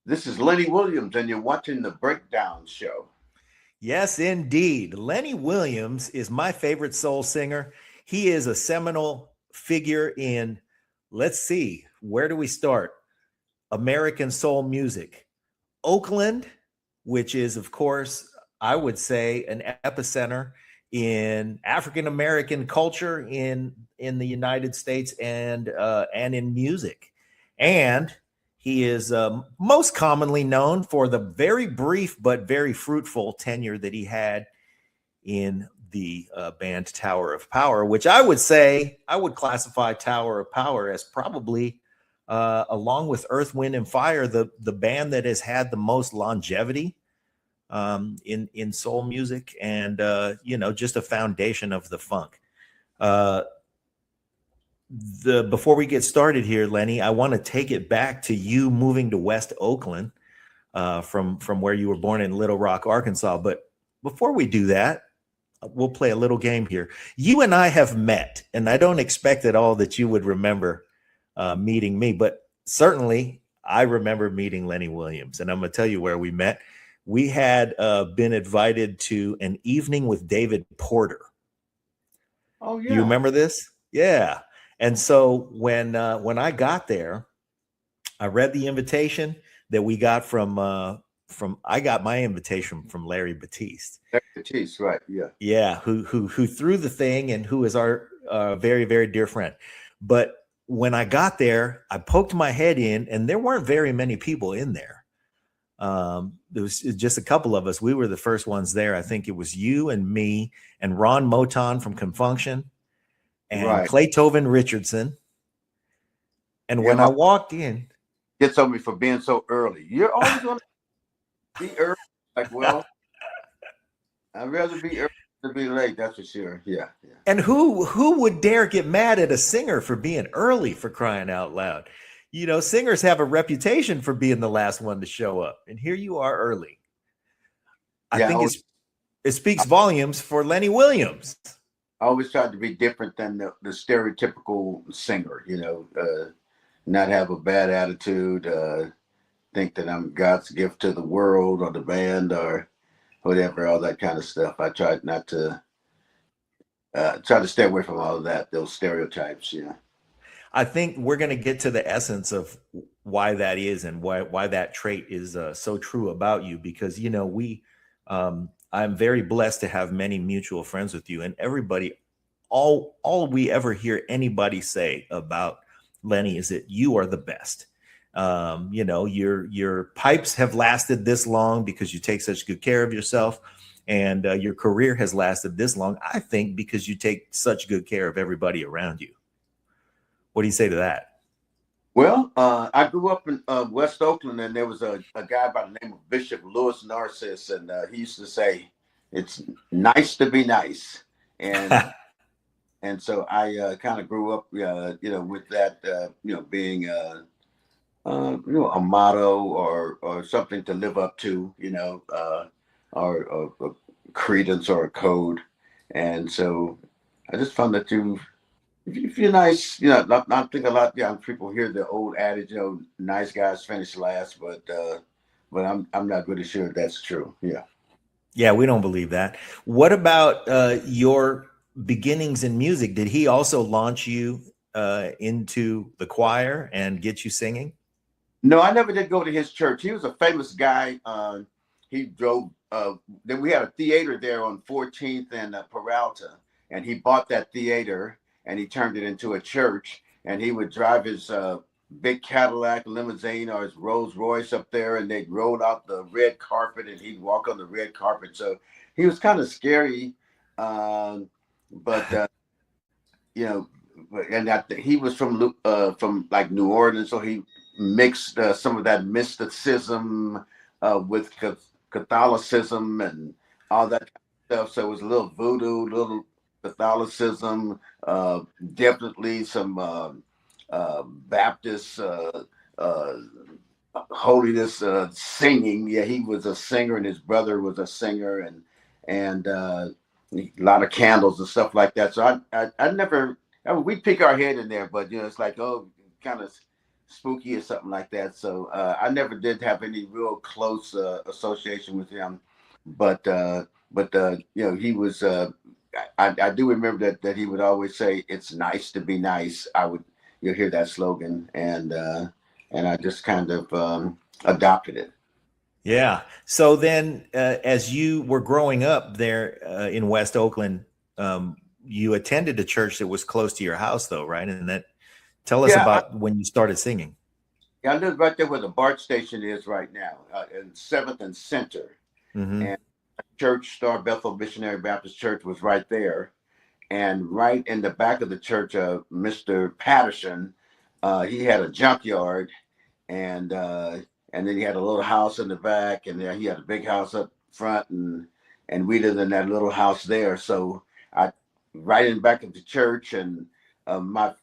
This is Lenny Williams, and you're watching the Breakdown Show. Yes, indeed. Lenny Williams is my favorite soul singer. He is a seminal figure in, let's see, where do we start? American soul music. Oakland, which is, of course, I would say an epicenter in African American culture in the United States and in music. And he is most commonly known for the very brief but very fruitful tenure that he had in the band Tower of Power, which I would say I would classify Tower of Power as probably, along with Earth, Wind, and Fire, the band that has had the most longevity in soul music, and just a foundation of the funk. Before we get started here, Lenny, I want to take it back to you moving to West Oakland from where you were born in Little Rock, Arkansas. But before we do that, we'll play a little game here. You and I have met, and I don't expect at all that you would remember meeting me, but certainly I remember meeting Lenny Williams, and I'm going to tell you where we met. We had been invited to an evening with David Porter. Oh, yeah. Do you remember this? Yeah. And so when I got there, I read the invitation that we got from I got my invitation from Larry Batiste. Larry Batiste, right? Yeah. Yeah, who threw the thing and who is our very, very dear friend. But when I got there, I poked my head in, and there weren't very many people in there. There was just a couple of us. We were the first ones there. I think it was you and me and Ron Moton from Confunction and Right. Claytoven Richardson. And when I walked in, gets on me for being so early. You're always going to be early. Like, well, I'd rather be early than be late. That's for sure. Yeah. And who would dare get mad at a singer for being early, for crying out loud? You know, singers have a reputation for being the last one to show up, and here you are early. I think it speaks volumes for Lenny Williams. I always tried to be different than the stereotypical singer, not have a bad attitude, think that I'm God's gift to the world or the band or whatever, all that kind of stuff. I tried not to try to stay away from all of that, those stereotypes, I think we're going to get to the essence of why that is and why that trait is so true about you, because, I'm very blessed to have many mutual friends with you, and everybody, all we ever hear anybody say about Lenny is that you are the best. Your pipes have lasted this long because you take such good care of yourself, and your career has lasted this long, I think, because you take such good care of everybody around you. What do you say to that? Well, I grew up in West Oakland, and there was a guy by the name of Bishop Louis Narcisse, and he used to say, "It's nice to be nice," and and so I kind of grew up, with that, being a motto or something to live up to, or a credence or a code, and so I just found that if you're nice, I think a lot of young people hear the old adage, nice guys finish last, but I'm not really sure if that's true. Yeah. Yeah, we don't believe that. What about your beginnings in music? Did he also launch you into the choir and get you singing? No, I never did go to his church. He was a famous guy. He drove. Then we had a theater there on 14th and Peralta, and he bought that theater and he turned it into a church, and he would drive his big Cadillac limousine or his Rolls Royce up there, and they'd roll out the red carpet and he'd walk on the red carpet. So he was kind of scary, but and that he was from like New Orleans, so he mixed some of that mysticism with Catholicism and all that stuff. So it was a little voodoo, little Catholicism, definitely some Baptist holiness, singing. Yeah, he was a singer, and his brother was a singer, and a lot of candles and stuff like that. So I never. I mean, we pick our head in there, but it's like, kind of spooky or something like that. So I never did have any real close association with him, but you know, he was. I do remember that he would always say, "It's nice to be nice." I would you'll hear that slogan, and I just kind of adopted it. Yeah. So then, as you were growing up there in West Oakland, you attended a church that was close to your house, though, right? And that tell us Yeah, about when you started singing. I live right there where the BART station is right now, in Seventh and Center, Hmm. and Church Star Bethel Missionary Baptist Church was right there. And right in the back of the church, Mr. Patterson, he had a junkyard, and then he had a little house in the back, and then he had a big house up front, and we lived in that little house there. So I, right in the back of the church, and my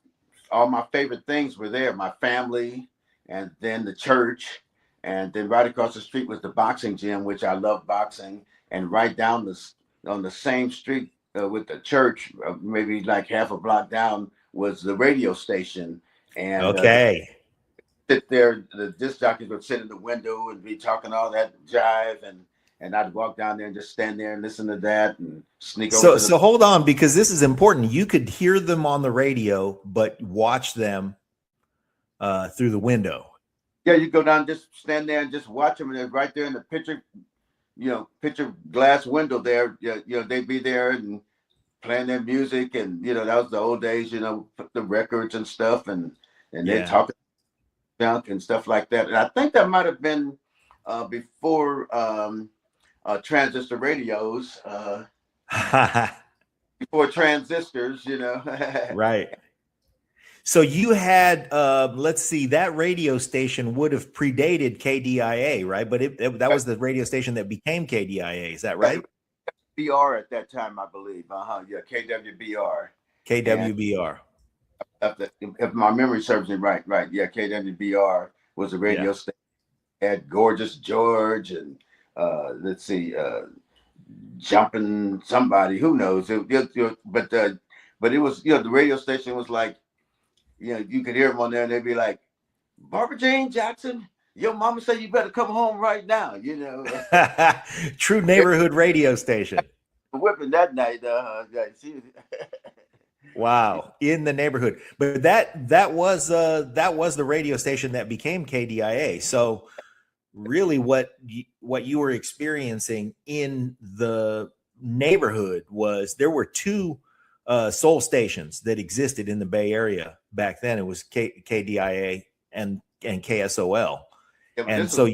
all my favorite things were there. My family, and then the church, and then right across the street was the boxing gym, which I love boxing, and right down on the same street with the church, maybe like half a block down, was the radio station, and Okay. sit there. The disc jockeys would sit in the window and be talking all that jive, and I'd walk down there and just stand there and listen to that and sneak over So to the. so hold on, because this is important. You could hear them on the radio, but watch them through the window. Yeah, you go down, just stand there and just watch them, and they're right there in the picture, picture glass window there. They'd be there and playing their music, and that was the old days. The records and stuff, and they Yeah. talking junk and stuff like that. And I think that might have been before transistor radios, before transistors. Right. So you had, let's see, that radio station would have predated KDIA, right? But that was the radio station that became KDIA. Is that right? BR at that time, I believe. Yeah, KWBR. KWBR. If my memory serves me right. Yeah, KWBR was a radio Yeah. station. Had Gorgeous George and let's see, Jumping somebody, who knows? But it was, the radio station was like, you could hear them on there, and they'd be like, Barbara Jane Jackson, your mama said you better come home right now. True neighborhood radio station. Whipping that night. Wow, in the neighborhood. But that was the radio station that became KDIA. So really what you were experiencing in the neighborhood was there were two soul stations that existed in the Bay Area back then. It was KDIA and KSOL. Yeah, and so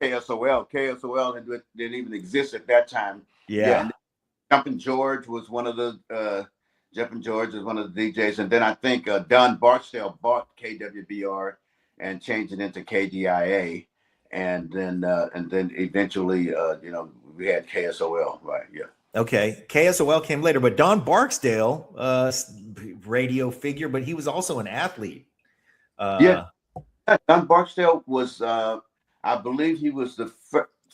KSOL didn't even exist at that time. Yeah. And Jumping George was one of the DJs, and then I think Don Barksdale bought KWBR and changed it into KDIA, and then eventually we had KSOL, right? Yeah. Okay, KSOL came later, but Don Barksdale, radio figure, but he was also an athlete. Yeah, Don Barksdale was, I believe, he was the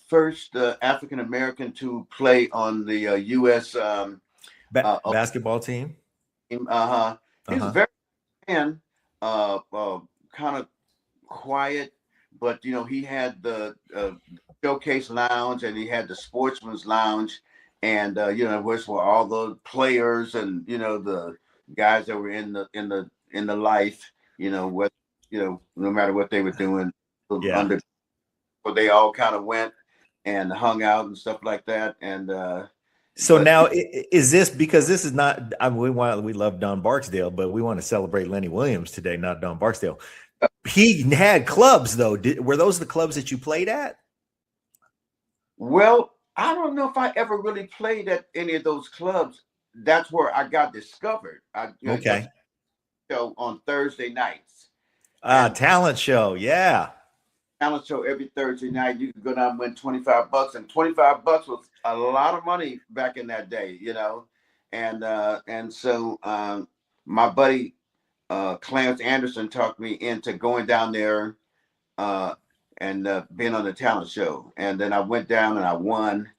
first African American to play on the U.S. Basketball team. He was very kind of quiet, but he had the showcase lounge, and he had the sportsman's lounge, and which were all the players and the guys that were in the life, what no matter what they were doing, Yeah. where they all kind of went and hung out and stuff like that. And so now is this, because this is not, we love Don Barksdale, but we want to celebrate Lenny Williams today, not Don Barksdale. He had clubs though. Were those the clubs that you played at? Well, I don't know if I ever really played at any of those clubs. That's where I got discovered. Okay. Show on Thursday nights. Talent show. Yeah. Talent show every Thursday night. You could go down and win $25, and $25 was a lot of money back in that day, and so my buddy Clarence Anderson talked me into going down there and being on the talent show, and then I went down and I won,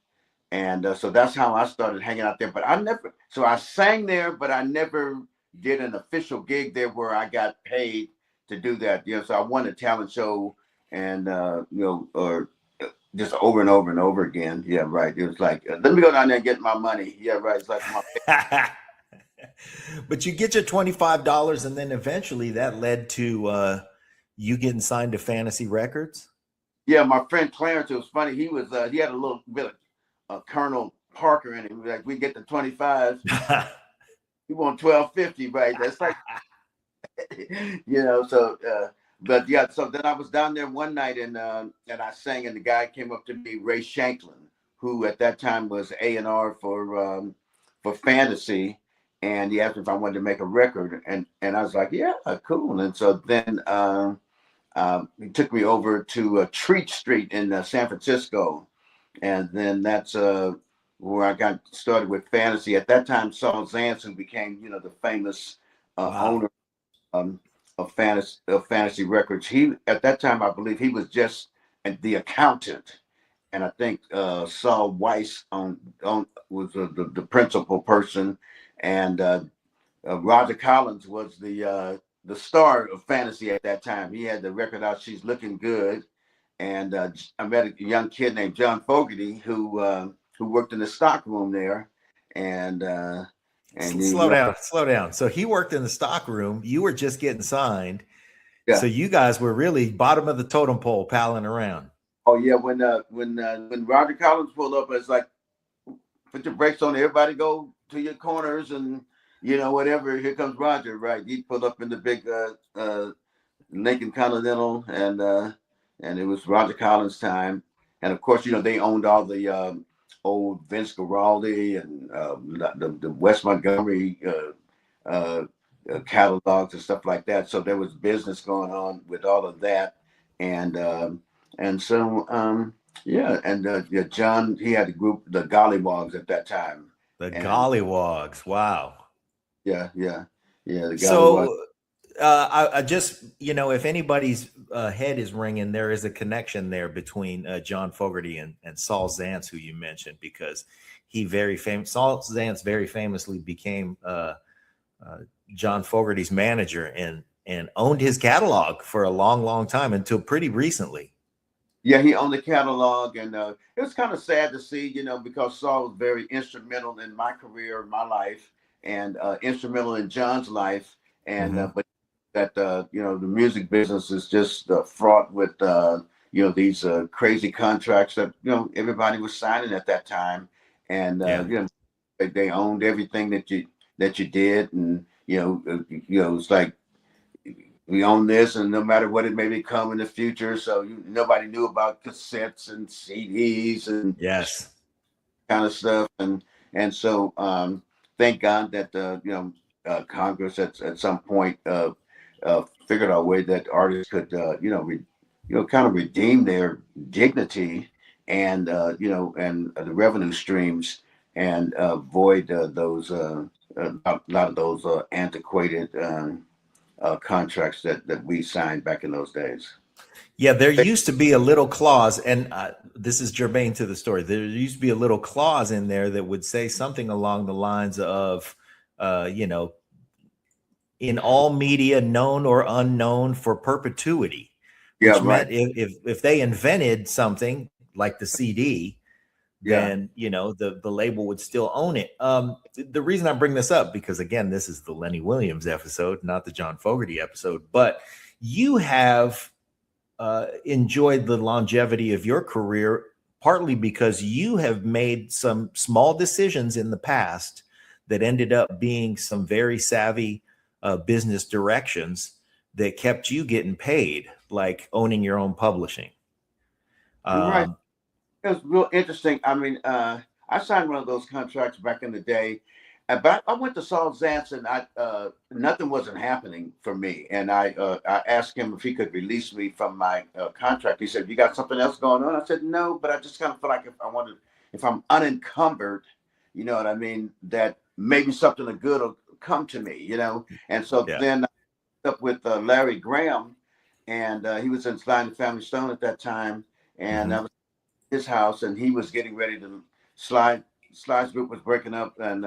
and so that's how I started hanging out there. But I sang there, but I never did an official gig there where I got paid to do that. You know, so I won a talent show, and or just over and over and over again. Yeah, right. It was like, let me go down there and get my money. Yeah, right. It's like my. But you get your $25, and then eventually that led to you getting signed to Fantasy Records. Yeah, my friend Clarence. It was funny. He had a little bit of Colonel Parker in him. Like, we get the 25. He want 12.50, right? That's like, So, but yeah. So then I was down there one night, and I sang, and the guy came up to me, Ray Shanklin, who at that time was A&R for Fantasy, and he asked me if I wanted to make a record, and I was like, yeah, cool. And so then he took me over to Treat Street in San Francisco, and then that's where I got started with Fantasy. At that time, Saul Zaentz, who became the famous owner of Fantasy Records. He, at that time, I believe he was just the accountant, and I think Saul Weiss was the principal person, and Roger Collins was the star of Fantasy at that time. He had the record out, She's Looking Good, and I met a young kid named John Fogerty who worked in the stock room there, and slow down. So he worked in the stock room. You were just getting signed. Yeah. So you guys were really bottom of the totem pole, palling around. Oh yeah, when Roger Collins pulled up, it's like, put your brakes on, everybody go to your corners, and whatever. Here comes Roger, right? He pulled up in the big Lincoln Continental, and it was Roger Collins' time. And of course, they owned all the old Vince Guaraldi and the West Montgomery catalogs and stuff like that. So there was business going on with all of that, and so John, he had the group, the Gollywogs, at that time. Gollywogs, wow. Yeah. The Gollywogs. So I just, if anybody's head is ringing, there is a connection there between John Fogerty and Saul Zaentz, who you mentioned, because Saul Zaentz very famously became John Fogerty's manager and owned his catalog for a long, long time until pretty recently. Yeah, he owned the catalog, and it was kind of sad to see, because Saul was very instrumental in my career, my life, and instrumental in John's life, and but that the music business is just fraught with these crazy contracts that everybody was signing at that time, and they owned everything that you did, and it's like, we own this, and no matter what it may become in the future. So nobody knew about cassettes and CDs and kind of stuff, and so thank God that Congress at some point figured out a way that artists could kind of redeem their dignity and and the revenue streams, and avoid those a lot of those antiquated contracts that we signed back in those days. Yeah, there used to be a little clause, and this is germane to the story. There used to be a little clause in there that would say something along the lines of, in all media, known or unknown, for perpetuity. Which meant if they invented something like the CD, then the label would still own it. The reason I bring this up, because again, this is the Lenny Williams episode, not the John Fogerty episode, but you have enjoyed the longevity of your career partly because you have made some small decisions in the past that ended up being some very savvy business directions that kept you getting paid, like owning your own publishing. Right. It was real interesting. I mean, I signed one of those contracts back in the day, but I went to Saul Zaentz, and nothing wasn't happening for me. And I asked him if he could release me from my contract. He said, "You got something else going on?" I said, "No, but I just kind of feel like if I'm unencumbered, you know what I mean, that maybe something good will come to me, And so then I up with Larry Graham, and he was in Sly and the Family Stone at that time, and I was at his house, and he was getting ready to Sly's group was breaking up, and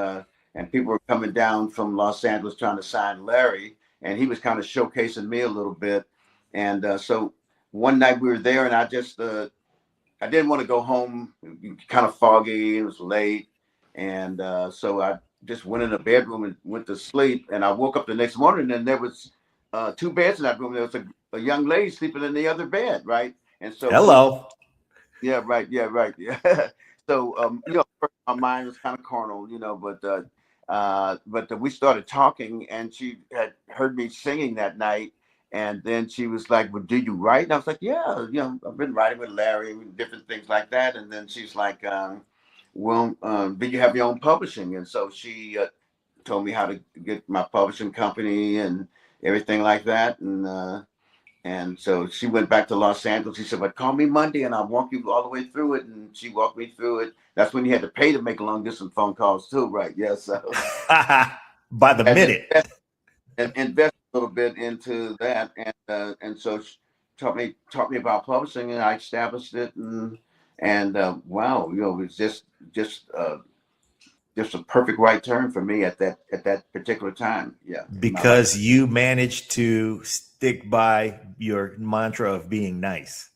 people were coming down from Los Angeles trying to sign Larry, and he was kind of showcasing me a little bit. And so one night we were there, and I didn't want to go home. Kind of foggy. It was late, and so I just went in the bedroom and went to sleep. And I woke up the next morning, and there was two beds in that room. There was a young lady sleeping in the other bed, right? And so Hello. yeah, right, yeah, right, yeah. So first my mind was kind of carnal, but we started talking, and she had heard me singing that night. And then she was like, "Well, do you write?" And I was like, "Yeah, I've been writing with Larry, and different things like that." And then she's like, "Well, do you have your own publishing?" And so she told me how to get my publishing company and everything like that. And so she went back to Los Angeles. She said, "But call me Monday, and I'll walk you all the way through it." And she walked me through it. That's when you had to pay to make long distance phone calls too, right? Yes. So By the and minute. invest a little bit into that, and so she taught me about publishing, and I established it, and wow, it was just a perfect right turn for me at that particular time. Yeah, in my life. Because you managed to stick by your mantra of being nice.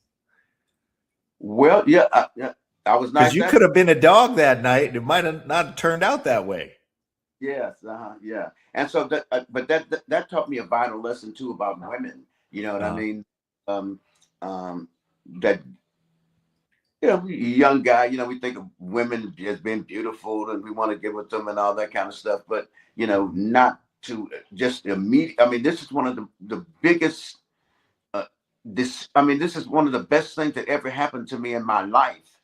Well, yeah, I was Because nice you that. could have been a dog that night. It might have not turned out that way. Yes, yeah, and so but that taught me a vital lesson too about women. You know what I Uh, mean? Um, that young guy. We think of women as being beautiful, and we want to get with them and all that kind of stuff. But not to just immediate. I mean, this is one of the biggest. This is one of the best things that ever happened to me in my life.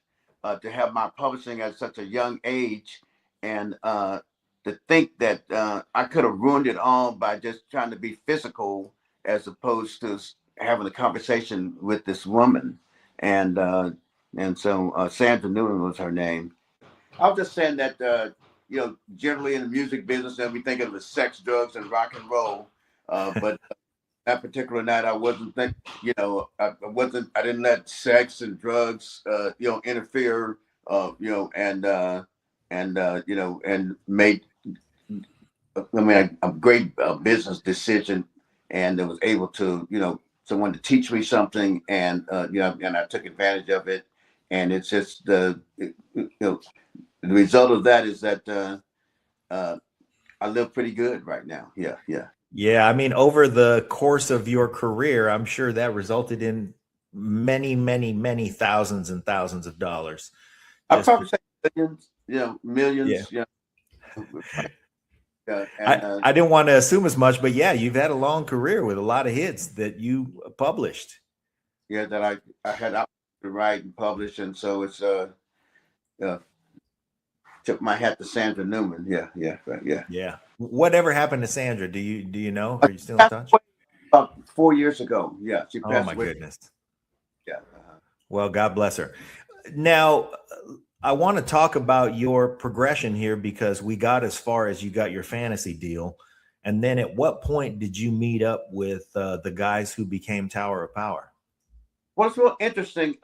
To have my publishing at such a young age, and to think that I could have ruined it all by just trying to be physical as opposed to having a conversation with this woman. And so Sandra Newman was her name. I was just saying that generally in the music business, and we think of the sex, drugs, and rock and roll, but that particular night, I wasn't think, I didn't let sex and drugs, interfere, and made, a great business decision, and I was able to, someone to teach me something, and I took advantage of it, and it's just the result of that is that I live pretty good right now. Yeah, yeah. yeah. I mean, over the course of your career, I'm sure that resulted in many, many, many thousands and thousands of dollars. I Just, probably say millions, yeah. millions, I, and I didn't want to assume as much, but yeah, you've had a long career with a lot of hits that you published. yeah, that I had opportunity to write and publish, and so it's uh tip my hat to Sandra Newman. Yeah, yeah, right, yeah. Yeah. Whatever happened to Sandra? Do you know? Are you still in touch? About 4 years ago. Yeah, she Oh passed my away. goodness. Yeah. Well, God bless her. Now, I want to talk about your progression here because we got as far as you got your fantasy deal. And then at what point did you meet up with the guys who became Tower of Power? Well, it's real interesting.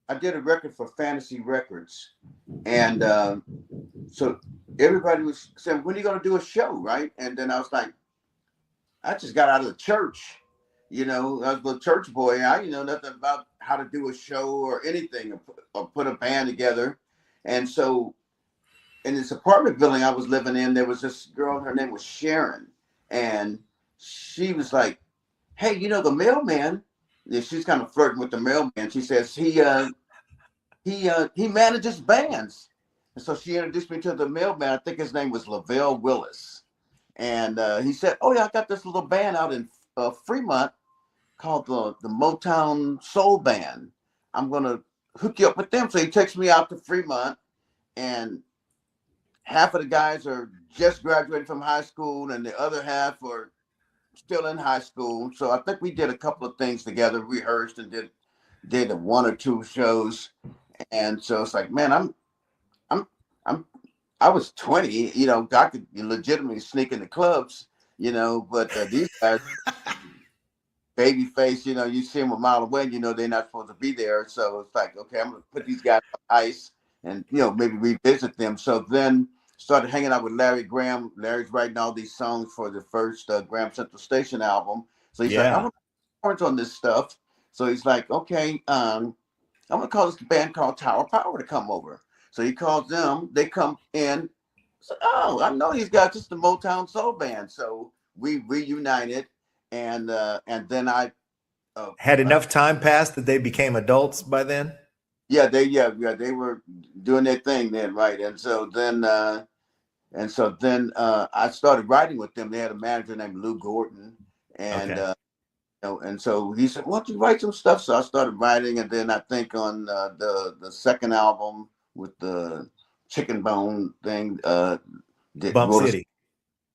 I did a record for Fantasy Records, and so everybody was saying, "When are you going to do a show?" Right? And then I was like, "I just got out of the church. I was a church boy. I know nothing about how to do a show or anything, or put a band together." And so in this apartment building I was living in, there was this girl. Her name was Sharon, and she was like, "Hey, the mailman." Yeah, she's kind of flirting with the mailman. She says he manages bands, and so she introduced me to the mailman. I think his name was Lavelle Willis, and he said, "Oh yeah, I got this little band out in Fremont called the Motown Soul Band. I'm gonna hook you up with them." So he takes me out to Fremont, and half of the guys are just graduating from high school, and the other half are still in high school. So I think we did a couple of things together, rehearsed, and did one or two shows. And so it's like, man, I'm I'm I was 20, I could legitimately sneak into clubs, but these guys, baby face, you see them a mile away, they're not supposed to be there. So it's like, okay, I'm gonna put these guys on ice and maybe revisit them. So then started hanging out with Larry Graham. Larry's writing all these songs for the first Graham Central Station album. So he's like, I Yeah. want to work on this stuff. So he's like, okay, I'm gonna call this band called Tower Power to come over. So he calls them. They come in. So, oh, I know these guys. Just the Motown soul band. So we reunited, and then Had enough time passed that they became adults by then? yeah they were doing their thing then, right? And so then I started writing with them. They had a manager named Lou Gordon, and Okay. and so he said, "Why don't you write some stuff?" So I started writing, and then I think on the second album with the chicken bone thing, Bump wrote a, City.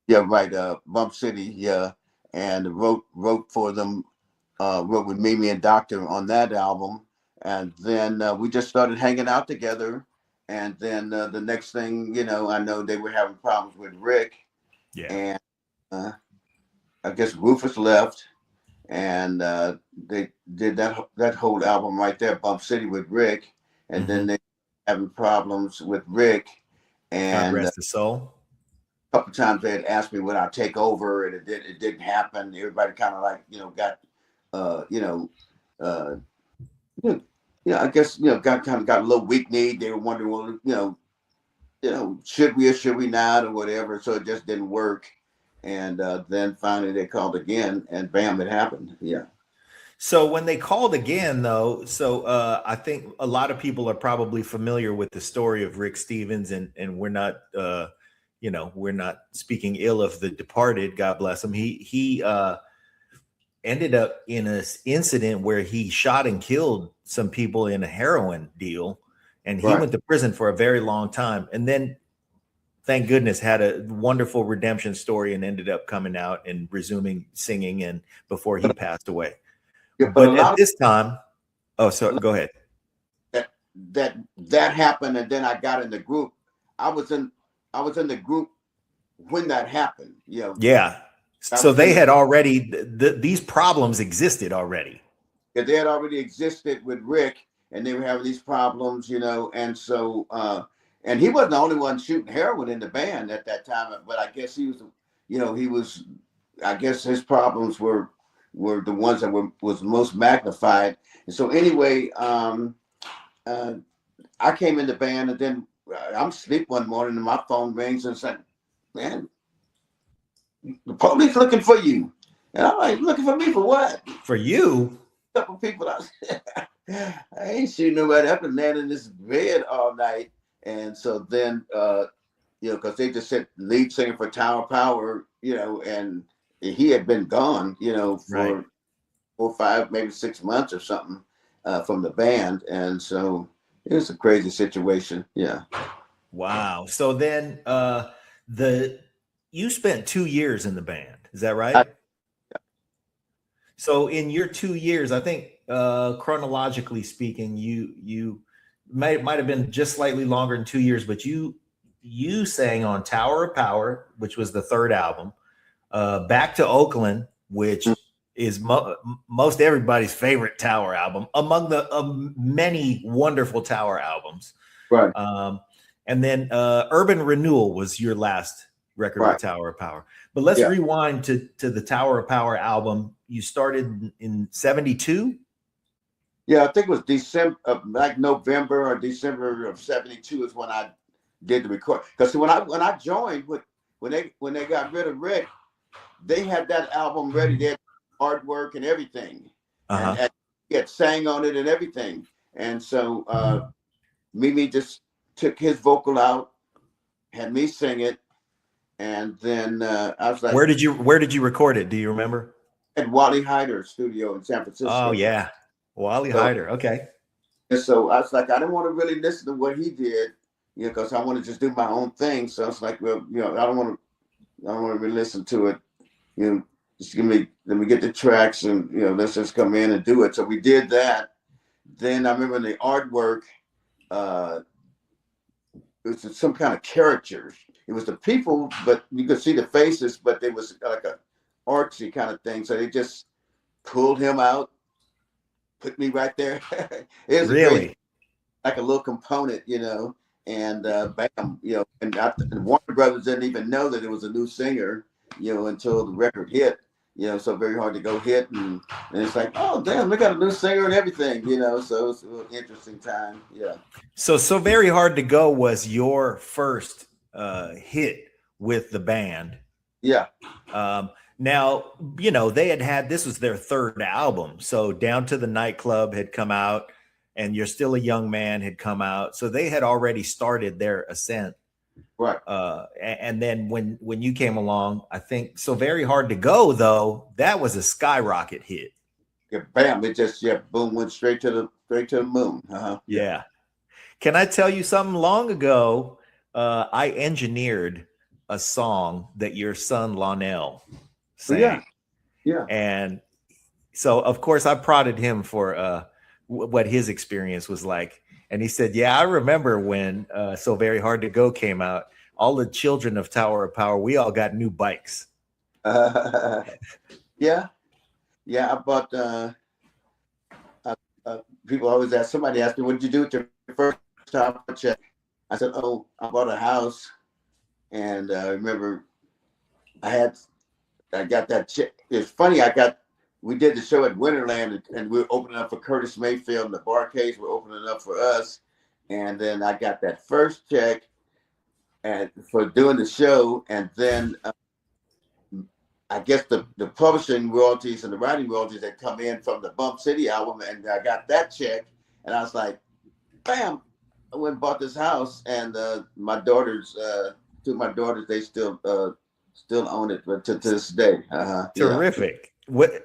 yeah, right, Bump City, yeah, and wrote for them, wrote with Mimi and Doctor on that album, and then we just started hanging out together, and then the next thing I know they were having problems with Rick, Yeah. and uh, I guess Rufus left and they did that whole album right there, Bump City with Rick, and Mm-hmm. then they having problems with Rick, God and rest his soul. a couple times they had asked me would I take over, and it didn't happen. Everybody kind of like got uh, you know uh, I guess got kind of got a little weak kneed. They were wondering, well, should we or should we not or whatever. So it just didn't work. And then finally they called again, and bam, it happened. Yeah. So when they called again, though, I think a lot of people are probably familiar with the story of Rick Stevens, and we're not, we're not speaking ill of the departed. God bless him. He ended up in an incident where he shot and killed some people in a heroin deal, and he Right. went to prison for a very long time, and then thank goodness had a wonderful redemption story and ended up coming out and resuming singing and before he passed away. Yeah, but a But at lot of this time, oh, so go ahead. that that happened, and then I got in the group. I was in I was in the group when that happened. Yeah. I So was in they the had already, these problems existed already. they had already existed with Rick, and they were having these problems, and so and he wasn't the only one shooting heroin in the band at that time, but I guess he was I guess his problems were the ones that was most magnified. And so anyway, uh, I came in the band, and then I'm asleep one morning, and my phone rings and said, "Man, the police looking for you." And I'm like, "Looking for me for what?" For you, A couple people, I ain't shooting nobody. I've been laying in this bed all night, and so then, because they just said lead singer for Tower Power, and he had been gone, right? for 4, 5, maybe 6 months or something from the band, and so it was a crazy situation. Yeah. Wow. So then the you spent 2 years in the band, is that I, right? So in your 2 years, I think chronologically speaking, you might have been just slightly longer than 2 years, but you sang on Tower of Power, which was the third album, Back to Oakland, which is most everybody's favorite Tower album among the many wonderful Tower albums. right, And then Urban Renewal was your last record with right, Tower of Power. But let's yeah, rewind to the Tower of Power album. You started in 72? yeah. I think it was December, like November or December of '72 is when I did the record. Because when I joined when they got rid of Rick, they had that album ready. They had artwork and everything, and, Uh-huh. and he had sang on it and everything. And so Mimi just took his vocal out, had me sing it, and then I was like, Where did you record it? Do you remember? at Wally Hyder's studio in San Oh Francisco. yeah. Wally So Hyder. Okay. and so I was like, I didn't want to really listen to what he did, because I want to just do my own thing. So it's like, well, I don't want to really listen to it. Just let me get the tracks and, let's just come in and do it. So we did that. Then I remember the artwork, it was some kind of characters. It was the people, but you could see the faces, but it was like a artsy kind of thing. So they just pulled him out, put me right there. It was a great, Really? like a little component, and bam, and Warner Brothers didn't even know that it was a new singer, until the record hit, so very hard to go hit. And it's like, oh, damn, they got a new singer and everything, so it's an interesting time. Yeah. So Very Hard to Go was your first hit with the band. Yeah. Now, they had this was their third album. So Down to the Nightclub had come out, and You're Still a Young Man had come out. So they had already started their ascent. Right. And then when you came along, I think So Very Hard to Go, though, that was a skyrocket hit. Yeah, bam, it just boom, went straight to the moon. Yeah. Can I tell you something? Long ago, I engineered a song that your son Lonell sang. Yeah. And so, of course, I prodded him for what his experience was like. And he said, yeah, I remember when So Very Hard to Go came out, all the children of Tower of Power, we all got new bikes. Yeah. I bought, people always ask, somebody asked me, what did you do with your first time check? I said, oh, I bought a house. And I remember I got that check. It's funny, we did the show at Winterland, and we were opening up for Curtis Mayfield, and the Barcades were opening up for us. And then I got that first check for doing the show. And then I guess the publishing royalties and the writing royalties that come in from the Bump City album, and I got that check, and I was like, bam, I went and bought this house, and my daughters, two of my daughters, they still own it, but to this day. Terrific.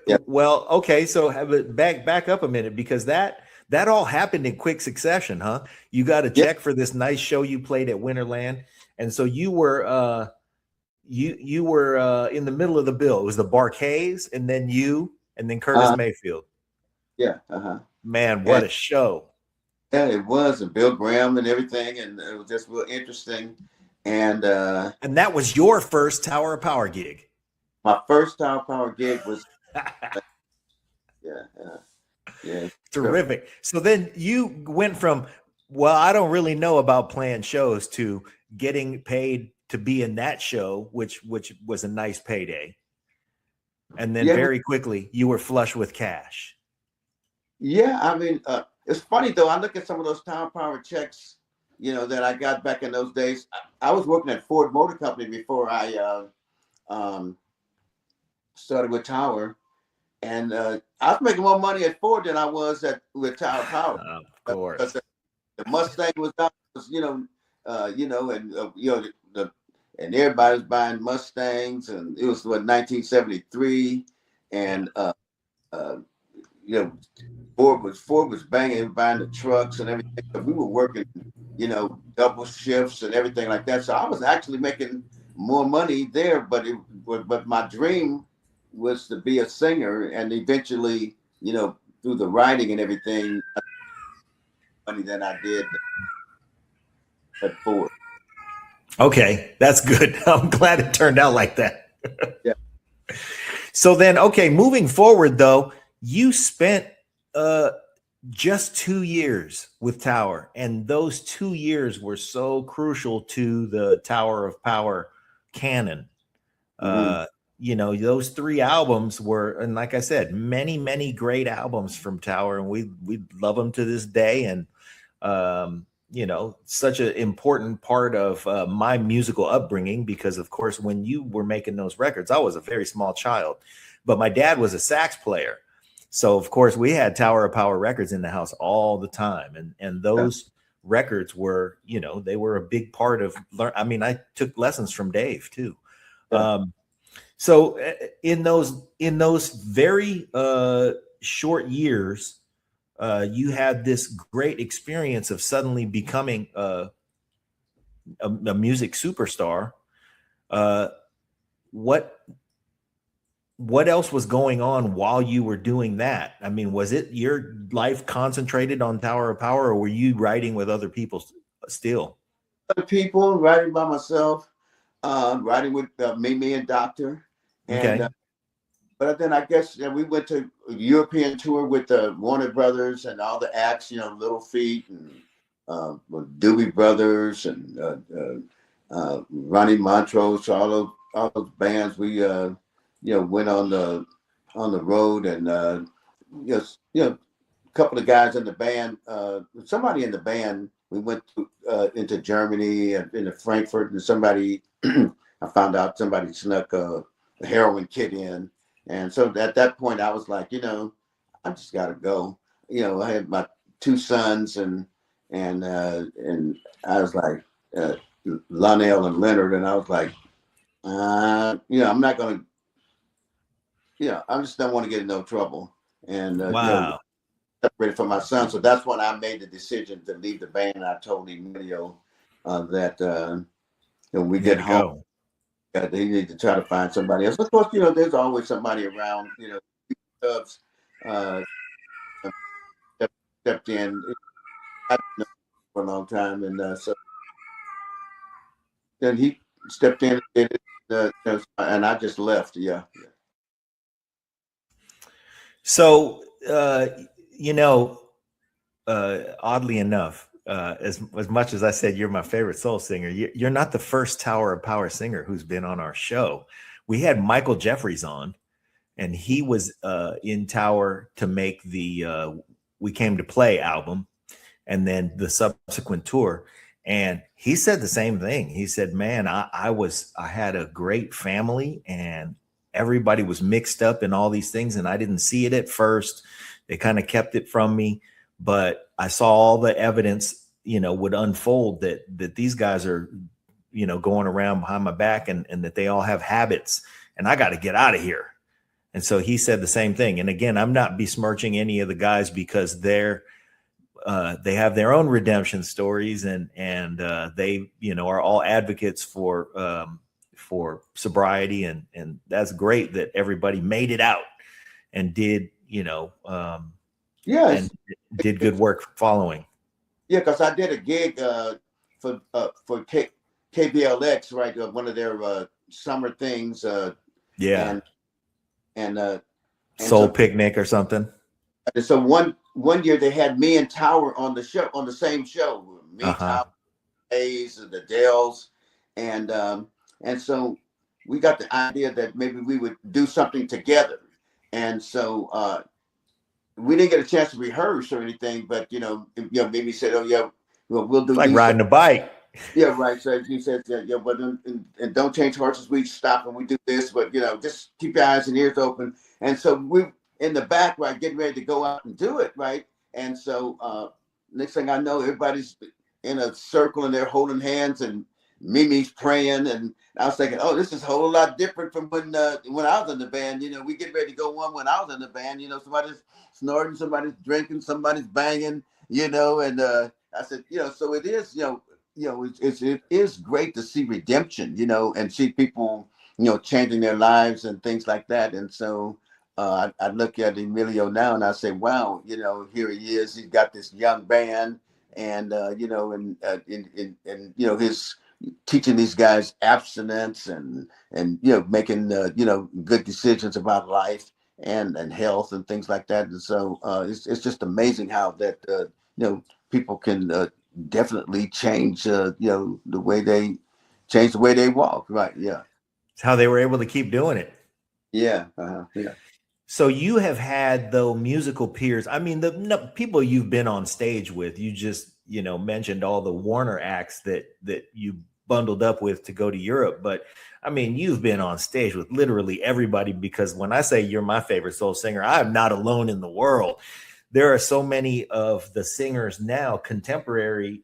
Yeah. Well, okay, so have it back up a minute, because that all happened in quick succession, huh? You got a check for this nice show you played at Winterland, and so you were you were in the middle of the bill. It was the Barcades, and then Curtis Mayfield. Yeah. Man, what a show! Yeah, it was, and Bill Graham and everything, and it was just real interesting. And that was your first Tower of Power gig. My first Tower of Power gig was yeah. Terrific. So then you went from, well, I don't really know about playing shows, to getting paid to be in that show, which was a nice payday. And then very quickly you were flush with cash. Yeah, I mean, it's funny though. I look at some of those Tower of Power checks, that I got back in those days. I was working at Ford Motor Company before I started with Tower, and I was making more money at Ford than I was with Tower of Power. Of course, because the Mustang was out, and everybody was buying Mustangs, and it was 1973, and Ford was buying the trucks and everything. So we were working, double shifts and everything like that. So I was actually making more money there, but my dream was to be a singer, and eventually, through the writing and everything, money than I did at Ford. Okay, that's good. I'm glad it turned out like that. Yeah. So then, okay, moving forward though, you spent just 2 years with Tower, and those 2 years were so crucial to the Tower of Power canon. Those 3 albums were, and like I said, many great albums from Tower, and we love them to this day. And such an important part of my musical upbringing, because of course, when you were making those records, I was a very small child, but my dad was a sax player. So of course we had Tower of Power records in the house all the time. And those records were, they were a big part of, I took lessons from Dave too. Yeah. So in those very short years, you had this great experience of suddenly becoming a music superstar. Uh, what else was going on while you were doing that? I mean, was it your life concentrated on Tower of Power, or were you writing with other people still? Other people, writing by myself, writing with Mimi and Doctor, and Okay. but then I guess we went to a European tour with the Warner Brothers and all the acts, Little Feat and Doobie Brothers and Ronnie Montrose, all those bands. We went on the road and a couple of guys in the band, somebody in the band. We went into Germany and into Frankfurt, and somebody I found out somebody snuck a heroin kit in. And so at that point, I was like, I just got to go. I had my two sons, and I was like, Lionel and Leonard, and I was like, I'm not going to, I just don't want to get in no trouble. And Wow. separated from my son, so that's when I made the decision to leave the band. And I told Emilio that when we get home. They need to try to find somebody else. Of course, there's always somebody around. Stubbs stepped in for a long time, and so then he stepped in and did it, and I just left. Yeah. So, oddly enough, as much as I said you're my favorite soul singer, you're not the first Tower of Power singer who's been on our show. We had Michael Jeffries on, and he was in Tower to make the We Came to Play album and then the subsequent tour. And he said the same thing. He said, man, I had a great family and everybody was mixed up in all these things. And I didn't see it at first. They kind of kept it from me, but I saw all the evidence, would unfold that these guys are, going around behind my back and that they all have habits and I got to get out of here. And so he said the same thing. And again, I'm not besmirching any of the guys because they have their own redemption stories and they, are all advocates for sobriety. And that's great that everybody made it out and did, and did good work following. Yeah. Cause I did a gig for KBLX, right. One of their summer things. And Soul Picnic or something. And so one year they had me and Tower on the same show. Me, Tower, Hayes, and the Dells, and so we got the idea that maybe we would do something together. And so we didn't get a chance to rehearse or anything, but maybe said, "Oh yeah, we'll do." It's like riding a bike. Yeah, right. So he said, "Yeah, but and don't change horses. We stop and we do this, but just keep your eyes and ears open." And so we in the back, right, getting ready to go out and do it, right. And so next thing I know, everybody's in a circle and they're holding hands and Mimi's praying, and I was thinking, oh, this is a whole lot different from when I was in the band. We get ready to go on when I was in the band. Somebody's snorting, somebody's drinking, somebody's banging. And I said, so it is, it is great to see redemption, and see people, changing their lives and things like that. And so I look at Emilio now and I say, wow, here he is. He's got this young band, and his teaching these guys abstinence and making good decisions about life and health and things like that. And so it's just amazing how that people can definitely change the way they walk. Right. Yeah. It's how they were able to keep doing it. Yeah. Yeah. So you have had, though, musical peers. I mean, the people you've been on stage with, you just, mentioned all the Warner acts that you bundled up with to go to Europe. But I mean, you've been on stage with literally everybody, because when I say you're my favorite soul singer, I'm not alone in the world. There are so many of the singers now, contemporary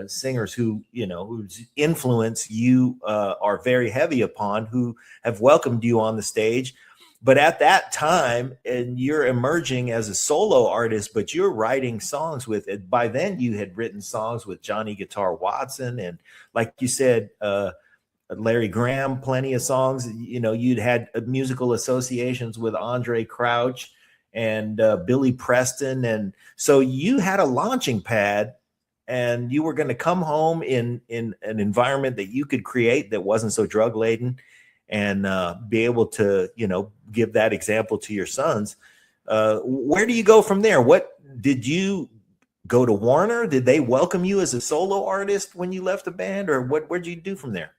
singers whose influence you are very heavy upon, who have welcomed you on the stage. But at that time, and you're emerging as a solo artist, but you're writing songs with it. By then, you had written songs with Johnny Guitar Watson, and like you said, Larry Graham, plenty of songs. You know, you'd had musical associations with Andre Crouch and Billy Preston, and so you had a launching pad, and you were going to come home in an environment that you could create that wasn't so drug laden, and be able to, you know, give that example to your sons. Where do you go from there? What did you go to Warner? Did they welcome you as a solo artist when you left the band, or what'd you do from there?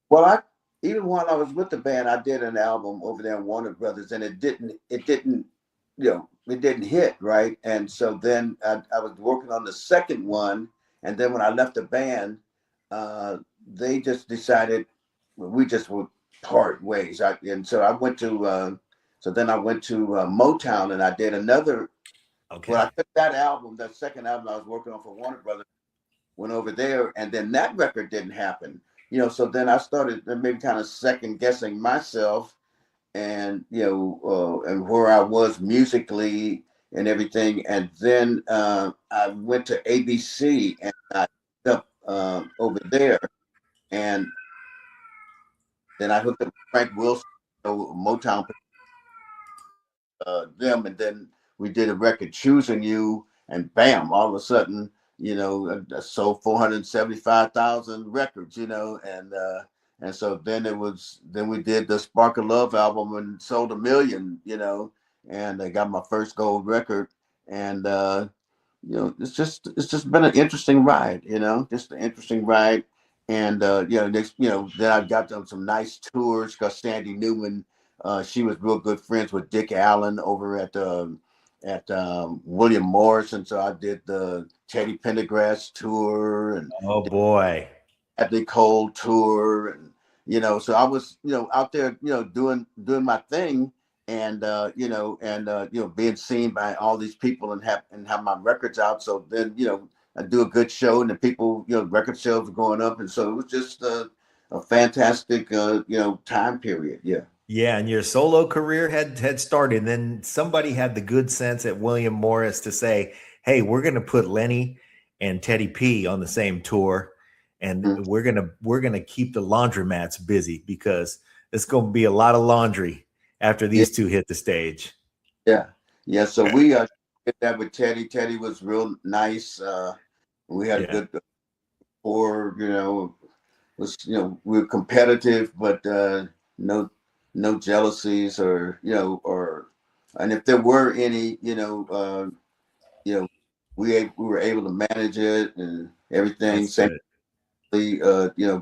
Well, even while I was with the band, I did an album over there in Warner Brothers, and it didn't, it didn't hit, right? And so then I was working on the second one, and then when I left the band, they just decided we just would part ways. And so I went to, then I went to Motown, and I did another. Okay. Well, I took that album, that second album I was working on for Warner Brothers, went over there, and then that record didn't happen. So then I started maybe kind of second guessing myself, and and where I was musically and everything. And then I went to ABC, and I hooked up over there, and then I hooked up with Frank Wilson, Motown, them, and then we did a record, Choosing You, and bam, all of a sudden, I sold 475,000 records, and so then we did the Spark of Love album and sold 1 million, and I got my first gold record, and it's just been an interesting ride, just an interesting ride, and then I got on some nice tours because Sandy Newman, she was real good friends with Dick Allen over at William Morris, and so I did the Teddy Pendergrass tour, and oh boy, Hadley Cole tour, and so I was out there doing my thing, and being seen by all these people, and have my records out. So then I do a good show, and the people record sales are going up, and so it was just a fantastic time period. Yeah. Yeah, and your solo career had started. And then somebody had the good sense at William Morris to say, "Hey, we're going to put Lenny and Teddy P on the same tour, and we're gonna keep the laundromats busy because it's going to be a lot of laundry after these two hit the stage." Yeah, yeah. So we did that with Teddy. Teddy was real nice. We had a good tour. We were competitive, but no jealousies, or and if there were any, we were able to manage it and everything.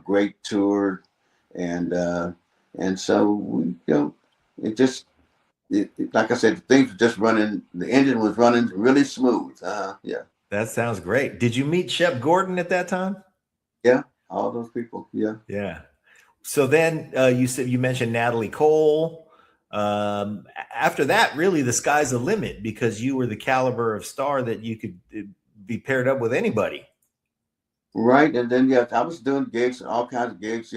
Great tour, and so we, it just, like I said, things were just running. The engine was running really smooth. Yeah. That sounds great. Did you meet Shep Gordon at that time? Yeah, all those people. Yeah. Yeah. So then you mentioned Natalie Cole. After that, really, the sky's the limit because you were the caliber of star that you could be paired up with anybody. Right. And then, I was doing gigs, all kinds of gigs,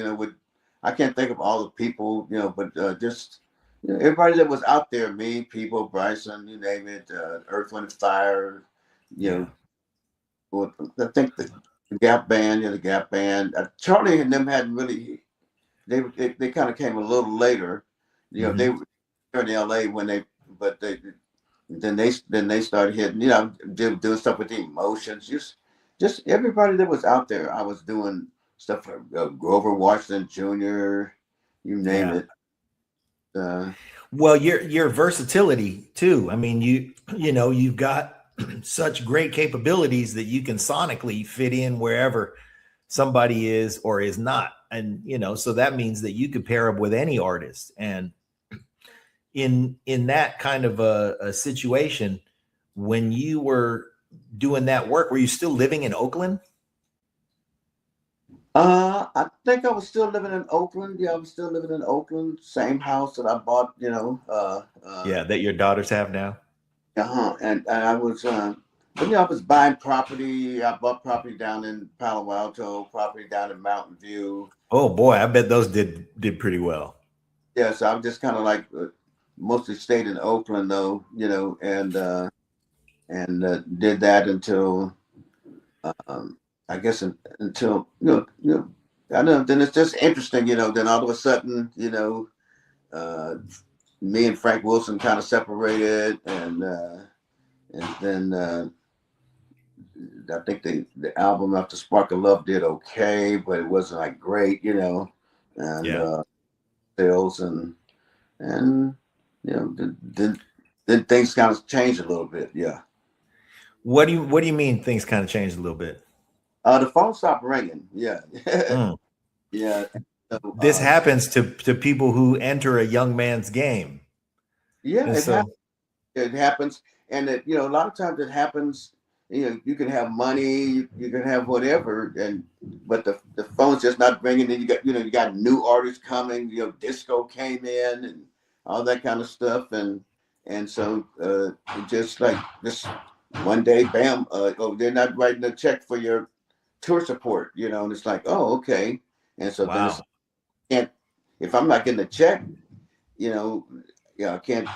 I can't think of all the people, but just everybody that was out there, me, people, Bryson, you name it, Earth, Wind, and Fire, I think the Gap Band, the Gap Band. Charlie and them hadn't really. They kind of came a little later, They were in LA but then they started hitting, doing stuff with the Emotions. Just everybody that was out there. I was doing stuff for Grover Washington Jr., you name it. Well, your versatility too. I mean, you've got such great capabilities that you can sonically fit in wherever somebody is or is not. And, so that means that you could pair up with any artist. And in that kind of a situation, when you were doing that work, were you still living in Oakland? I think I was still living in Oakland. Yeah, I was still living in Oakland. Same house that I bought, that your daughters have now. And I was, I was buying property. I bought property down in Palo Alto, property down in Mountain View. Oh boy, I bet those did pretty well. Yeah, so I'm just kind of like mostly stayed in Oakland though, and did that until I guess until I don't know. Then it's just interesting, Then all of a sudden, uh, me and Frank Wilson kind of separated, and then I think the album After Spark of Love did okay, but it wasn't like great, and Yeah. sales and then things kind of changed a little bit, yeah. What do you mean things kind of changed a little bit? The phone stopped ringing, yeah. Mm. Yeah. So, This happens to people who enter a young man's game. yeah, And so it happens, and a lot of times it happens. You can have money, you can have whatever, but the phone's just not ringing. And you got new artists coming. Disco came in and all that kind of stuff, and so it just like this one day, bam! Oh, they're not writing a check for your tour support. And it's like, oh, okay. And so then wow. it's can't if I'm not getting a check, you know, I can't.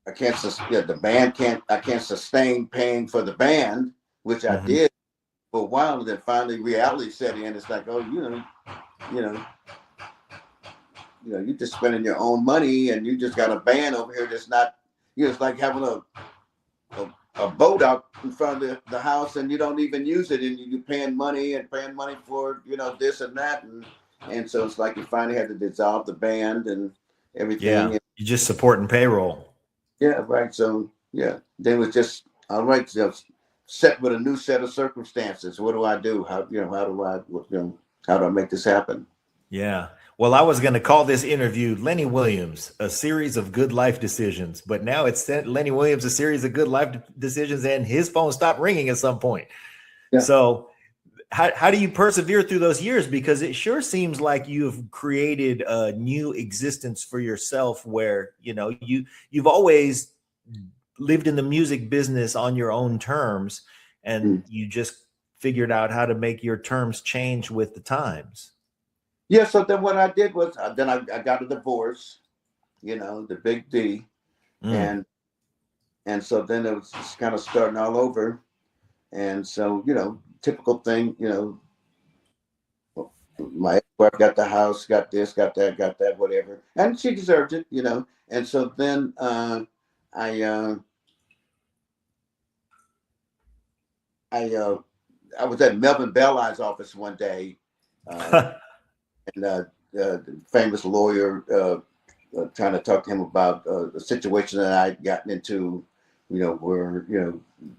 The band can't. I can't sustain paying for the band, which I Mhm. did for a while. And then finally, reality set in. It's like, oh, you know, you're just spending your own money, and you just got a band over here that's not. It's like having a boat out in front of the house, and you don't even use it, and you're paying money for this and that, and so it's like you finally had to dissolve the band and Yeah. everything. You just supporting payroll. Yeah, right. So yeah, then it was just all right. So set with a new set of circumstances. What do I do? How do I make this happen? Yeah. Well, I was going to call this interview Lenny Williams, a series of good life decisions, but now it's Lenny Williams, a series of good life decisions, and his phone stopped ringing at some point. Yeah. So how do you persevere through those years? Because it sure seems like you've created a new existence for yourself where, you've always lived in the music business on your own terms, and Mm. you just figured out how to make your terms change with the times. Yeah. So then what I did was then I got a divorce. The big D, Mm. and so then it was just kind of starting all over. And so typical thing. My ex-wife got the house, got this, got that, whatever, and she deserved it. And so then I I I was at Melvin Belli's office one day, and the famous lawyer trying to talk to him about the situation that I'd gotten into, where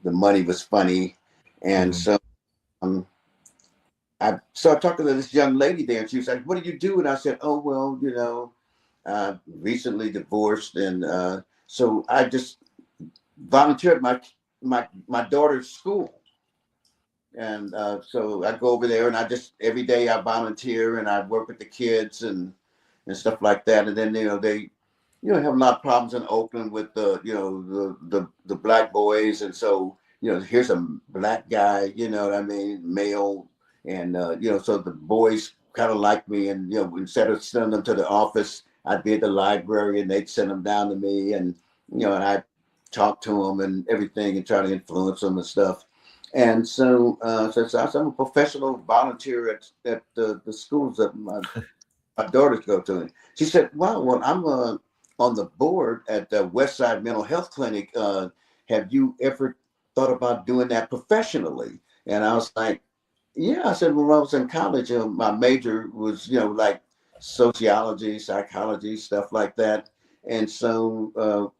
the money was funny, and Mhm. so um, I started talking to this young lady there, and she was like, "What do you do?" And I said, "Oh well, recently divorced, and so I just volunteered at my daughter's school." And so I go over there, and I just every day I volunteer and I work with the kids and stuff like that. And then they have a lot of problems in Oakland with the black boys, and so here's a black guy, what I mean, male, and so the boys kind of like me, and instead of sending them to the office, I'd be at the library and they'd send them down to me, and and I talk to them and everything and try to influence them and stuff. And so I'm a professional volunteer at the schools that my daughters go to. She said, "Wow, well, I'm on the board at the West Side Mental Health Clinic. Have you ever thought about doing that professionally?" And I was like, "Yeah." I said, "When I was in college, my major was like sociology, psychology, stuff like that." And so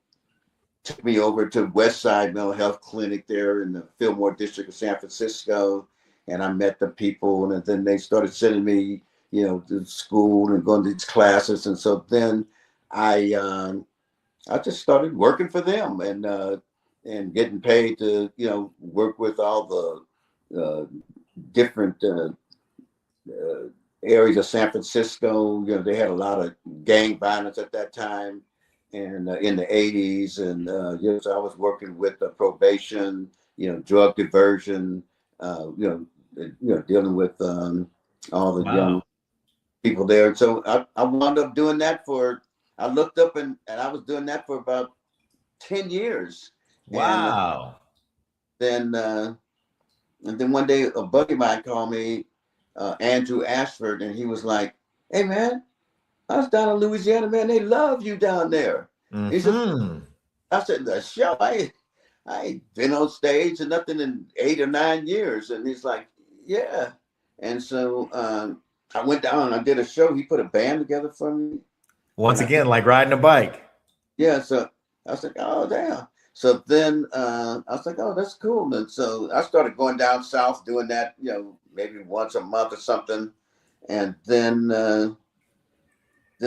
took me over to West Side Mental Health Clinic there in the Fillmore district of San Francisco, and I met the people, and then they started sending me, to school and going to these classes, and so then I I just started working for them and getting paid to work with all the different areas of San Francisco. They had a lot of gang violence at that time, and in the '80s, and so I was working with probation, drug diversion, dealing with all the young Wow. people there. So I wound up doing that for I looked up and I was doing that for about 10 years. And Wow. then and then one day a buddy of mine called me, Andrew Ashford, and he was like, "Hey man, I was down in Louisiana, man. They love you down there." He said, Mm-hmm. "I said the show. I ain't been on stage or nothing in 8 or 9 years." And he's like, "Yeah." And so I went down and I did a show. He put a band together for me, Once and again, like riding a bike. yeah. So I was like, "Oh damn." So then I was like, "Oh, that's cool." And so I started going down south doing that, maybe once a month or something. And then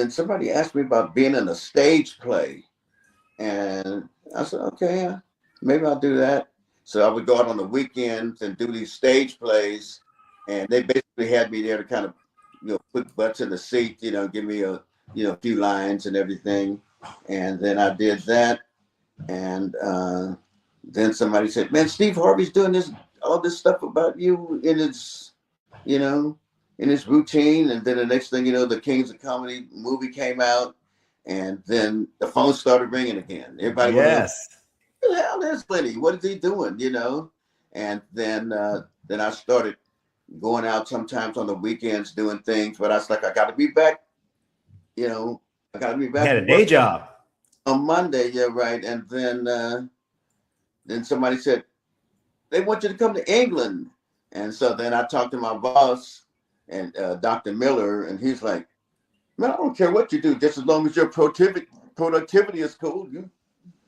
somebody asked me about being in a stage play. And I said, okay, maybe I'll do that. So I would go out on the weekends and do these stage plays. And they basically had me there to kind of, put butts in the seat, give me a few lines and everything. And then I did that. And then somebody said, man, Steve Harvey's doing all this stuff about you you know, in his routine. And then the next thing you know, the Kings of Comedy movie came out, and then the phone started ringing again. Everybody wanted to know, Yes. who the hell is Lenny? What is he doing? And then I started going out sometimes on the weekends doing things, but I was like, I got to be back. I got to be You back had to a day work job. on Monday. Yeah, right. And then somebody said they want you to come to England, and so then I talked to my boss and Dr. Miller, and he's like, man, I don't care what you do, just as long as your productivity is cool.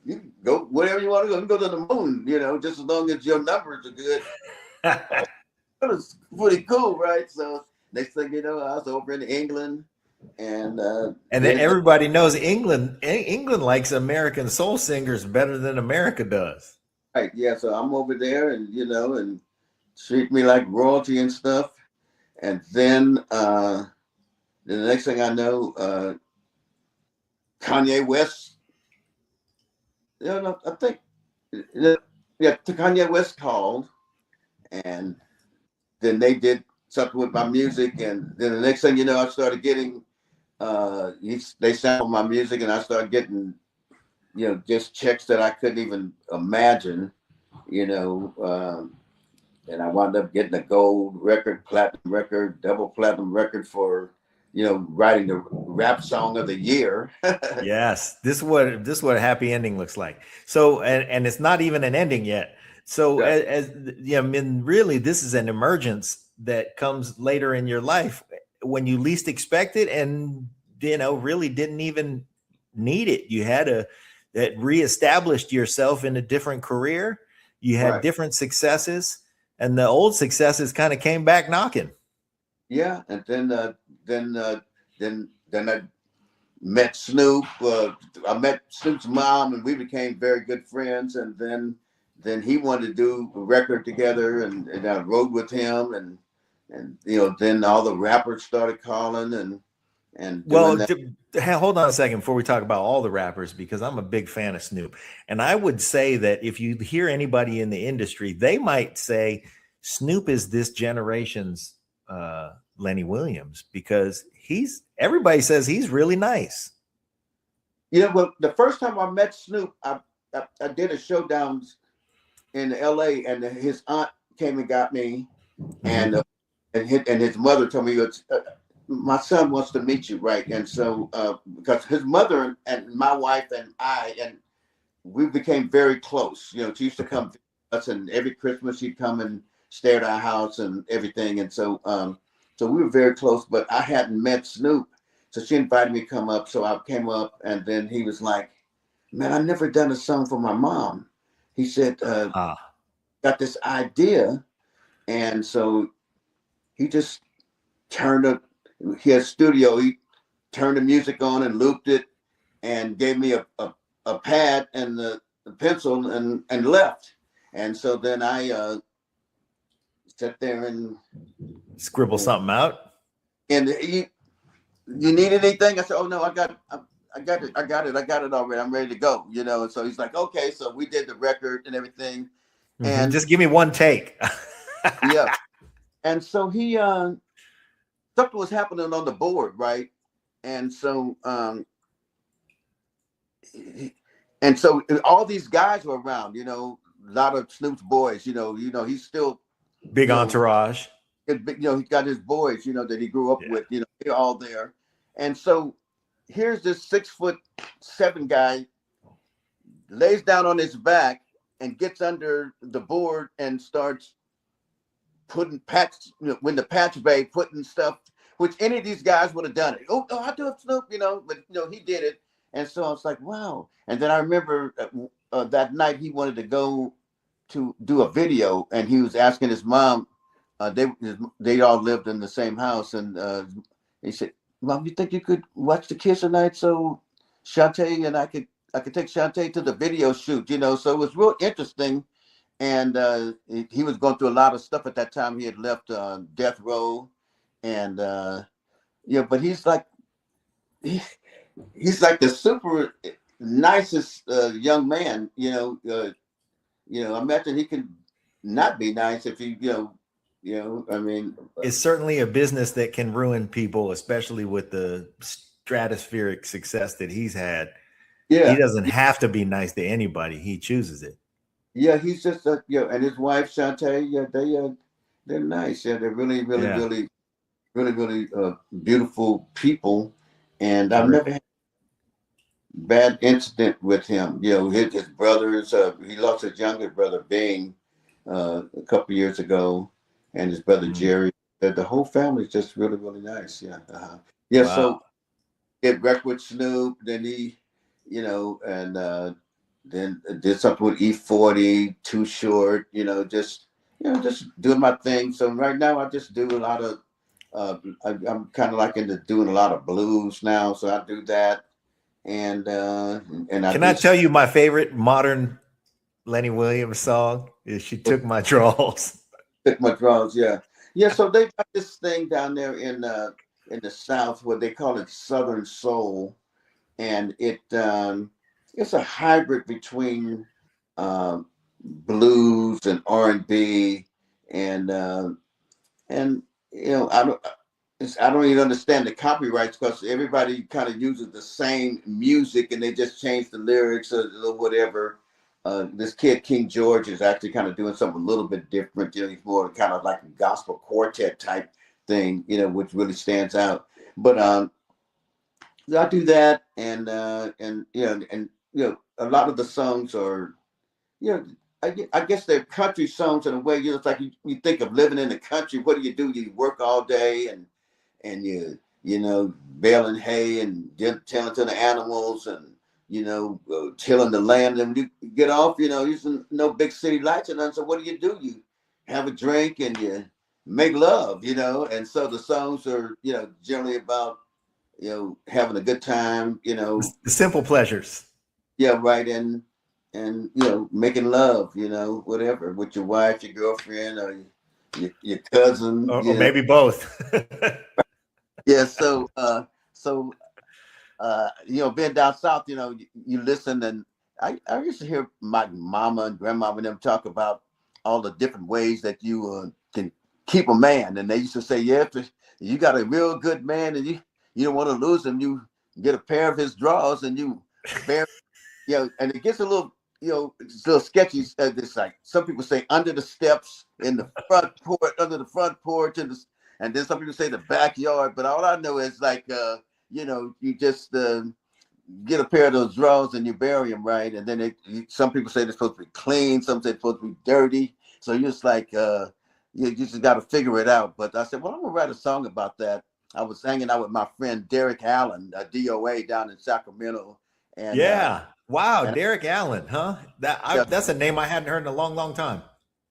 You go wherever you want to go. You can go to the moon, just as long as your numbers are good. That was pretty cool, right? So next thing you know, I was over in England, and And then then everybody knows England likes American soul singers better than America does. right, yeah. So I'm over there, and and treat me like royalty and stuff. And then the next thing I know, Kanye West, I think, yeah, Kanye West called, and then they did something with my music, and then the next thing you know, I started getting, they sampled my music, and I started getting, just checks that I couldn't even imagine, you know, and I wound up getting a gold record, platinum record, double platinum record for, writing the rap song of the year. Yes, this is what a happy ending looks like. So, and it's not even an ending yet. So, Right, I mean, really, this is an emergence that comes later in your life when you least expect it, and really didn't even need it. You had that reestablished yourself in a different career. You had right. different successes, and the old successes kind of came back knocking. Yeah, and then then I met Snoop. I met Snoop's mom, and we became very good friends. And then he wanted to do a record together, and I rode with him, and then all the rappers started calling and doing Well, that. hold on a second before we talk about all the rappers, because I'm a big fan of Snoop. And I would say that if you hear anybody in the industry, they might say Snoop is this generation's Lenny Williams, because everybody says he's really nice. Well, the first time I met Snoop, I did a show down in L.A. and his aunt came and got me, Mhm. and his mother told me, my son wants to meet you, right? And so because his mother and my wife and we became very close. She used to come to us, and every Christmas she'd come and stay at our house and everything. And so we were very close. But I hadn't met Snoop, so she invited me to come up. So I came up, and then he was like, "Man, I never done a song for my mom." He said, Ah, "Got this idea," and so he just turned up. He had a studio. He turned the music on and looped it, and gave me a pad and the pencil and left. And so then I sat there scribble something out. and you need anything? I said, oh no, I got it. I got it already. I'm ready to go. And so he's like, okay. So we did the record and everything, Mhm. and Just give me one take. yeah. And so he something was happening on the board, right? And so and so all these guys were around, a lot of Snoop's boys, he's still, Big you know, entourage. he's got his boys, that he grew up Yeah. with, they're all there. And so here's this 6'7" guy lays down on his back and gets under the board and starts putting patch, when the patch bay, putting stuff, which any of these guys would have done it. Oh, I do it, Snoop, but he did it. And so I was like, wow. And then I remember that night he wanted to go to do a video, and he was asking his mom. They all lived in the same house, and he said, "Mom, you think you could watch the kids tonight? So Shantae and I could take Shantae to the video shoot, So it was real interesting, and he was going through a lot of stuff at that time. He had left death row, and but he's like the super nicest young man. I imagine he can not be nice if he, I mean, It's certainly a business that can ruin people, especially with the stratospheric success that he's had. He yeah, doesn't have to be nice to anybody. He chooses it. yeah, he's just and his wife Shantae, yeah, they're nice, yeah, they're really, really, Yeah. really, really, really beautiful people, and I've Very. never had a bad incident with him. His brothers, he lost his younger brother Bing a couple years ago, and his brother Mhm. Jerry. The whole family is just really, really nice. Yeah, yeah. Wow. So get wrecked with Snoop, then he, and then did something with E40, Too Short, just doing my thing. So right now I just do a lot of, I'm kind of like into doing a lot of blues now. So I do that, and I Can do I tell you my favorite modern Lenny Williams song is She Took My Draws? pick my drums. Yeah, yeah. So they got this thing down there in the South where they call it Southern Soul, and it's a hybrid between blues and R&B, and and I don't even understand the copyrights because everybody kind of uses the same music and they just change the lyrics or whatever. This kid King George is actually kind of doing something a little bit different. He's more kind of like a gospel quartet type thing, which really stands out. But I do that, and a lot of the songs are, you know, I guess they're country songs in a way. It's like you think of living in the country. What do? You work all day and you baling hay and tending to the animals and tilling the land. And when you get off, using no big city lights and nothing. So what do? You have a drink and you make love, And so the songs are, generally about having a good time, The simple pleasures. yeah, right, and making love, whatever, with your wife, your girlfriend, or your cousin, Or maybe both. yeah. Being down south, you listen, and I used to hear my mama and grandmama and them talk about all the different ways that you can keep a man, and they used to say, yeah, if you got a real good man and you don't want to lose him, you get a pair of his drawers and you bear, and it gets a little. It's a little sketchy. It's like some people say under the steps in the front porch, under the front porch, and then some people say the backyard. But all I know is like, you just get a pair of those drawers and you bury them right. And then some people say they're supposed to be clean, some say they're supposed to be dirty. So you're just like, you just got to figure it out. But I said, well, I'm gonna write a song about that. I was hanging out with my friend Derek Allen, DOA down in Sacramento, and Yeah. Wow. and Derek Allen, huh? yeah, That's a name I hadn't heard in a long, long time.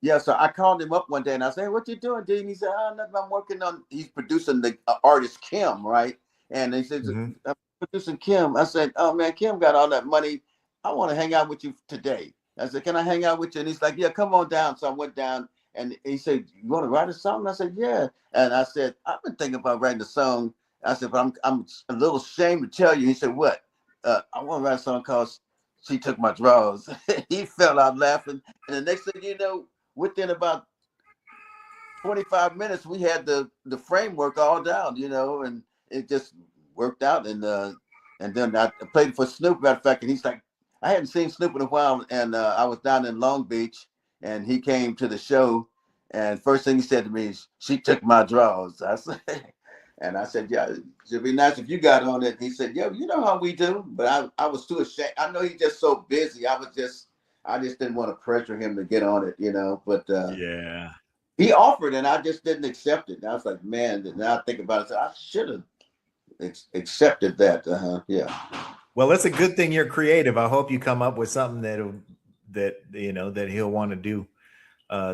yeah. So I called him up one day and I said, hey, what you doing, D? And he said, oh, nothing. I'm working on. He's producing the artist Kim, right? And he says, Mhm. I'm producing Kim. I said, oh man, Kim got all that money. I want to hang out with you today. I said, can I hang out with you? And he's like, yeah, come on down. So I went down and he said, you want to write a song? And I said, yeah. And I said, I've been thinking about writing a song. I said, but I'm a little ashamed to tell you. He said, what? I want to write a song called She Took My Drawers. He fell out laughing. And the next thing you know, within about 25 minutes, we had the framework all down, and it just worked out. And and then I played for Snoop. Matter of fact, and he's like, I hadn't seen Snoop in a while, and I was down in Long Beach, and he came to the show, and first thing he said to me is, "She took my drawers." I said, and I said, "Yeah, it'd be nice if you got on it." He said, "Yeah, you know how we do," but I was too ashamed. I know he's just so busy. I just didn't want to pressure him to get on it, you know. But Yeah. he offered, and I just didn't accept it. And I was like, man. Now I think about it, I should have accepted that. Yeah. Well, it's a good thing you're creative. I hope you come up with something that he'll want to do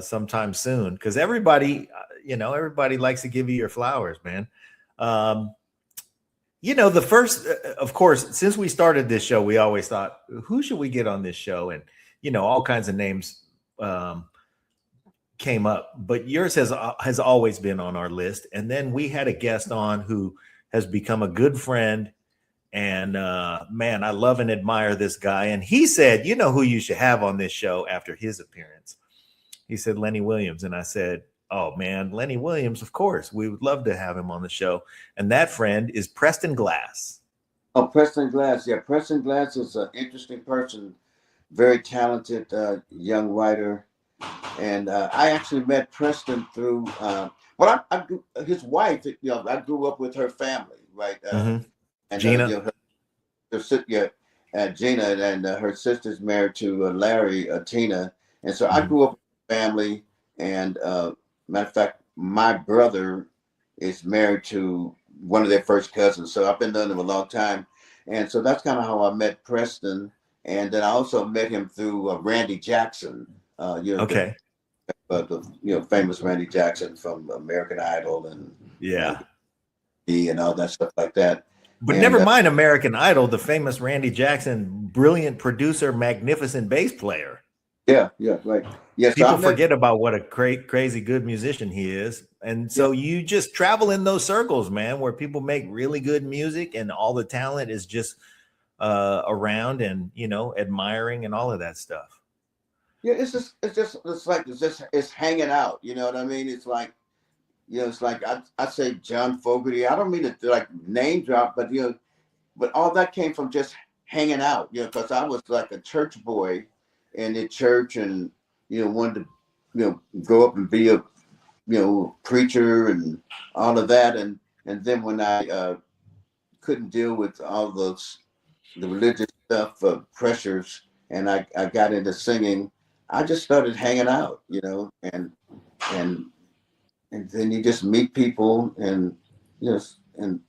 sometime soon, because everybody likes to give you your flowers, man. The first, of course, since we started this show, we always thought, who should we get on this show? And all kinds of names came up, but yours has always been on our list. And then we had a guest on who has become a good friend. And man, I love and admire this guy. And he said, you know who you should have on this show after his appearance? He said, Lenny Williams. And I said, oh man, Lenny Williams, of course. We would love to have him on the show. And that friend is Preston Glass. Oh, Preston Glass. Yeah, Preston Glass is an interesting person, very talented young writer. And I actually met Preston through, his wife, I grew up with her family, right? And Gina. Gina, and her sister's married to Larry, Tina. And so I grew up with family. And matter of fact, my brother is married to one of their first cousins. So I've been knowing him a long time. And so that's kind of how I met Preston. And then I also met him through Randy Jackson. Okay. The famous Randy Jackson from American Idol and and all that stuff like that. But never mind American Idol, the famous Randy Jackson, brilliant producer, magnificent bass player. Yeah, right. Yes, people forget about what a crazy good musician he is. And so you just travel in those circles, man, where people make really good music and all the talent is just around and, admiring and all of that stuff. Yeah, it's hanging out. You know what I mean? It's like, it's like I say John Fogerty. I don't mean to like name drop, but but all that came from just hanging out. Because I was like a church boy in the church, and wanted to grow up and be a preacher and all of that, and then when I couldn't deal with all the religious stuff, pressures, and I got into singing, I just started hanging out, and then you just meet people, and and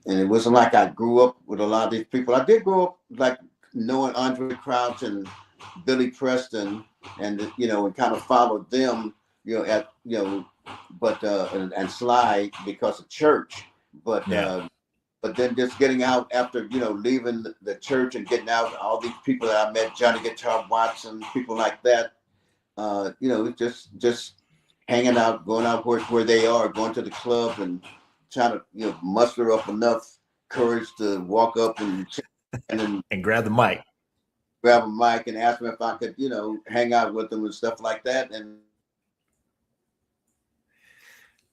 it wasn't like I grew up with a lot of these people. I did grow up like knowing Andre Crouch and Billy Preston, and and kind of followed them, but and Sly because of church, but then just getting out after leaving the church and getting out, all these people that I met, Johnny Guitar Watson, people like that, just hanging out, going out where they are, going to the club and trying to muster up enough courage to walk up and grab the mic. Grab a mic and ask them if I could, hang out with them and stuff like that. And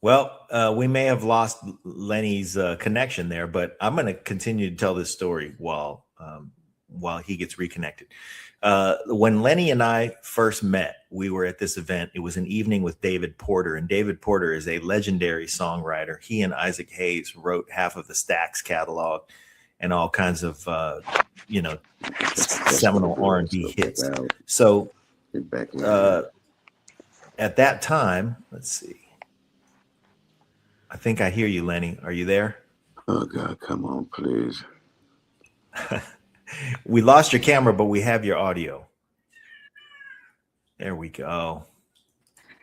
well, we may have lost Lenny's connection there, but I'm going to continue to tell this story while he gets reconnected. When Lenny and I first met, we were at this event. It was an evening with David Porter, and David Porter is a legendary songwriter. He and Isaac Hayes wrote half of the Stax catalog and all kinds of, seminal R&B hits. So at that time, let's see. I think I hear you, Lenny. Are you there? Oh, God, come on, please. We lost your camera, but we have your audio. There we go.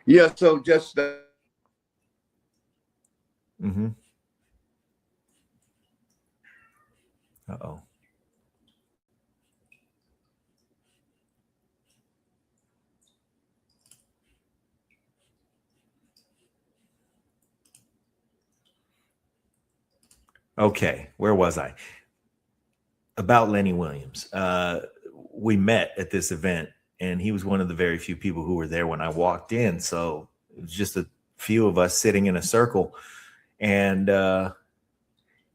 Yeah, so just... Uh-oh. Okay, where was I? About Lenny Williams. We met at this event, and he was one of the very few people who were there when I walked in. So it was just a few of us sitting in a circle, and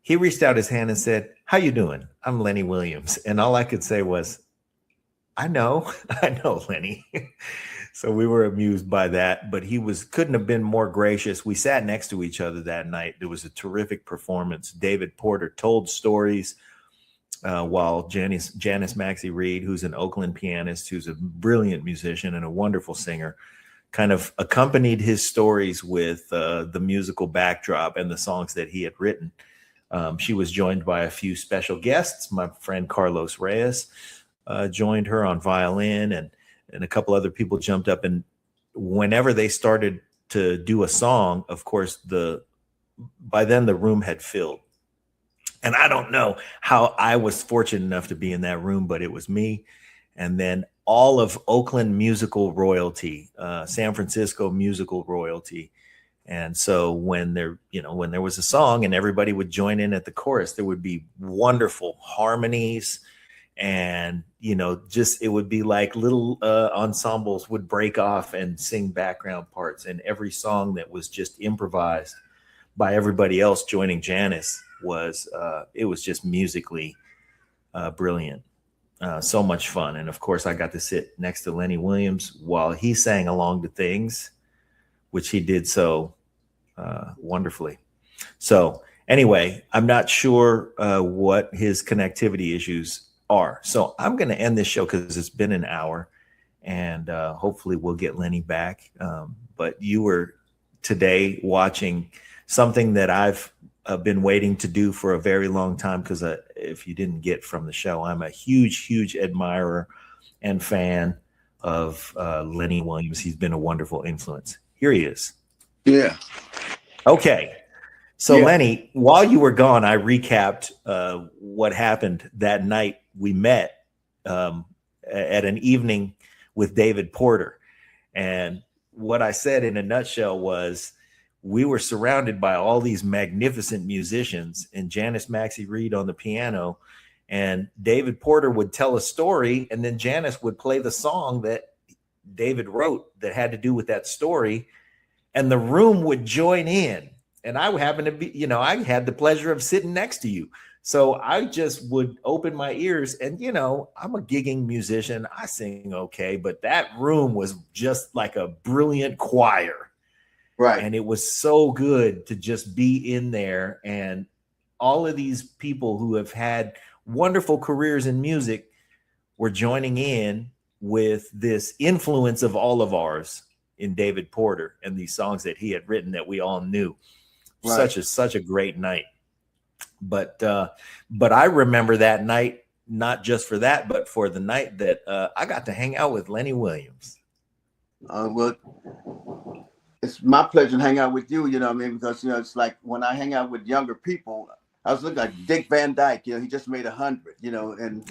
he reached out his hand and said, "How you doing? I'm Lenny Williams." And all I could say was, "I know, I know, Lenny." So we were amused by that, but he couldn't have been more gracious. We sat next to each other that night. It was a terrific performance. David Porter told stories while Janice Maxie Reid, who's an Oakland pianist, who's a brilliant musician and a wonderful singer, kind of accompanied his stories with the musical backdrop and the songs that he had written. She was joined by a few special guests. My friend Carlos Reyes joined her on violin, and a couple other people jumped up. And whenever they started to do a song, of course, by then the room had filled. And I don't know how I was fortunate enough to be in that room, but it was me. And then all of Oakland musical royalty, San Francisco musical royalty. And so when there was a song and everybody would join in at the chorus, there would be wonderful harmonies, and just it would be like little ensembles would break off and sing background parts, and every song that was just improvised by everybody else joining Janice was just musically brilliant. So much fun. And of course I got to sit next to Lenny Williams while he sang along to things, which he did so wonderfully. So anyway, I'm not sure what his connectivity issues are. So I'm going to end this show because it's been an hour, and hopefully we'll get Lenny back. But you were today watching something that I've been waiting to do for a very long time, because if you didn't get from the show, I'm a huge admirer and fan of Lenny Williams. He's been a wonderful influence. Here he is. Yeah. Okay. So Lenny, while you were gone, I recapped what happened that night we met at an evening with David Porter. And what I said in a nutshell was, we were surrounded by all these magnificent musicians and Janice Maxie Reid on the piano, and David Porter would tell a story, and then Janice would play the song that David wrote that had to do with that story, and the room would join in. And I happened to be, I had the pleasure of sitting next to you. So I just would open my ears, and, I'm a gigging musician. I sing okay, but that room was just like a brilliant choir. Right. And it was so good to just be in there. And all of these people who have had wonderful careers in music were joining in with this influence of all of ours in David Porter and these songs that he had written that we all knew. Right. Such a great night. But I remember that night, not just for that, but for the night that I got to hang out with Lenny Williams. Well, it's my pleasure to hang out with you, because, it's like when I hang out with younger people, I was looking like Dick Van Dyke, he just made 100, and,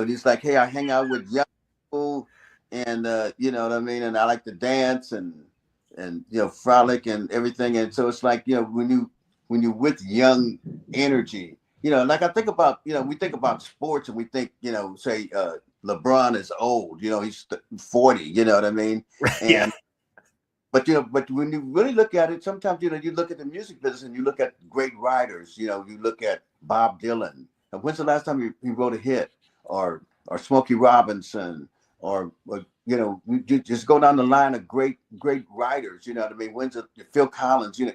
he's like, hey, I hang out with young people, and, you know what I mean? And I like to dance and frolic and everything. And so it's like, when you're with young energy, like I think about, we think about sports and we think, say, LeBron is old, he's 40, you know what I mean? And, yeah. But when you really look at it, sometimes you look at the music business and you look at great writers. You look at Bob Dylan. And when's the last time he wrote a hit? Or Smokey Robinson? Or you just go down the line of great writers. You know what I mean? When's it Phil Collins? You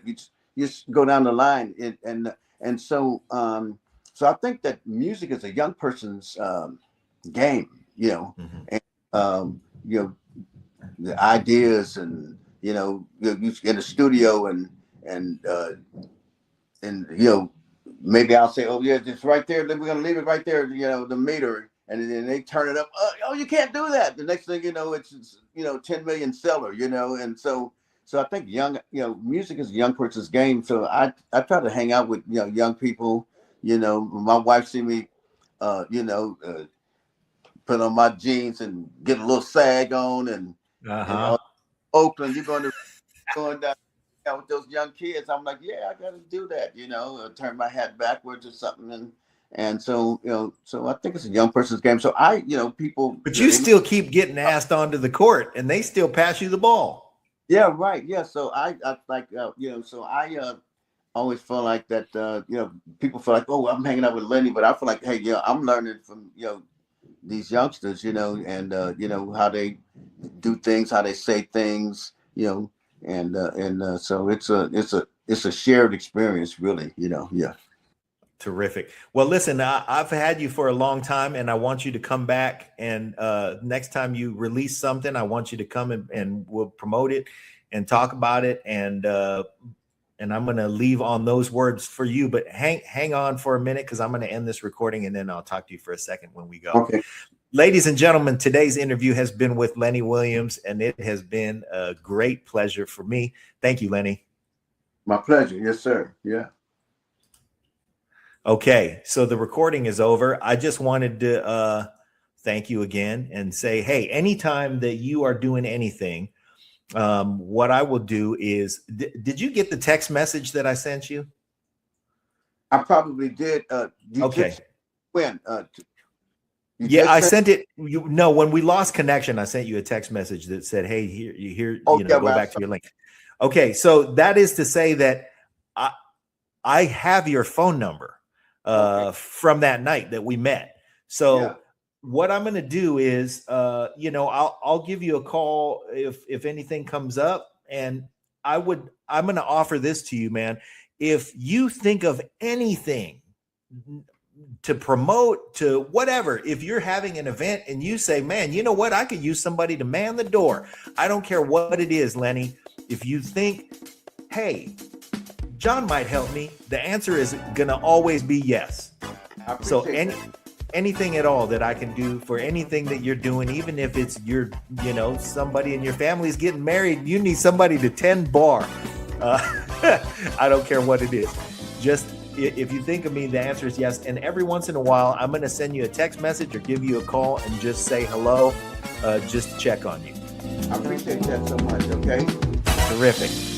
just go down the line and so I think that music is a young person's game. Mm-hmm. And the ideas and. You in the studio and maybe I'll say, oh yeah, it's right there. Then we're gonna leave it right there. The meter, and then they turn it up. Oh, you can't do that. The next thing it's 10 million seller. And so I think music is a young person's game. So I try to hang out with young people. My wife see me, put on my jeans and get a little sag on and Oakland, you're going down with those young kids. I'm like, yeah, I got to do that. Turn my hat backwards or something, and so so I think it's a young person's game. So people. But you still keep getting asked onto the court, and they still pass you the ball. Yeah, right. Yeah, so I like so always feel like that, people feel like, oh, I'm hanging out with Lenny, but I feel like, hey, I'm learning from, these youngsters, and, how they do things, how they say things, and so it's a shared experience, really, yeah. Terrific. Well, listen, I've had you for a long time, and I want you to come back. And next time you release something, I want you to come and we'll promote it and talk about it. And I'm going to leave on those words for you. But hang on for a minute, because I'm going to end this recording, and then I'll talk to you for a second when we go. Okay. Ladies and gentlemen, today's interview has been with Lenny Williams, and it has been a great pleasure for me. Thank you, Lenny. My pleasure. Yes, sir. Yeah. Okay, so the recording is over. I just wanted to thank you again and say, hey, anytime that you are doing anything, what I will do is, did you get the text message that I sent you? I probably did. Okay. When? Yeah, I sent it. When we lost connection, I sent you a text message that said, hey, go back to your link. Okay, so that is to say that I have your phone number. From that night that we met. So what I'm going to do is, I'll give you a call if anything comes up, and I'm going to offer this to you, man. If you think of anything to promote, to whatever, if you're having an event and you say, man, you know what? I could use somebody to man the door. I don't care what it is, Lenny. If you think, hey, John might help me, the answer is going to always be yes. So anything at all that I can do for anything that you're doing, even if it's somebody in your family's getting married, you need somebody to tend bar. I don't care what it is. Just if you think of me, the answer is yes. And every once in a while, I'm going to send you a text message or give you a call and just say hello, just to check on you. I appreciate that so much. Okay. Terrific.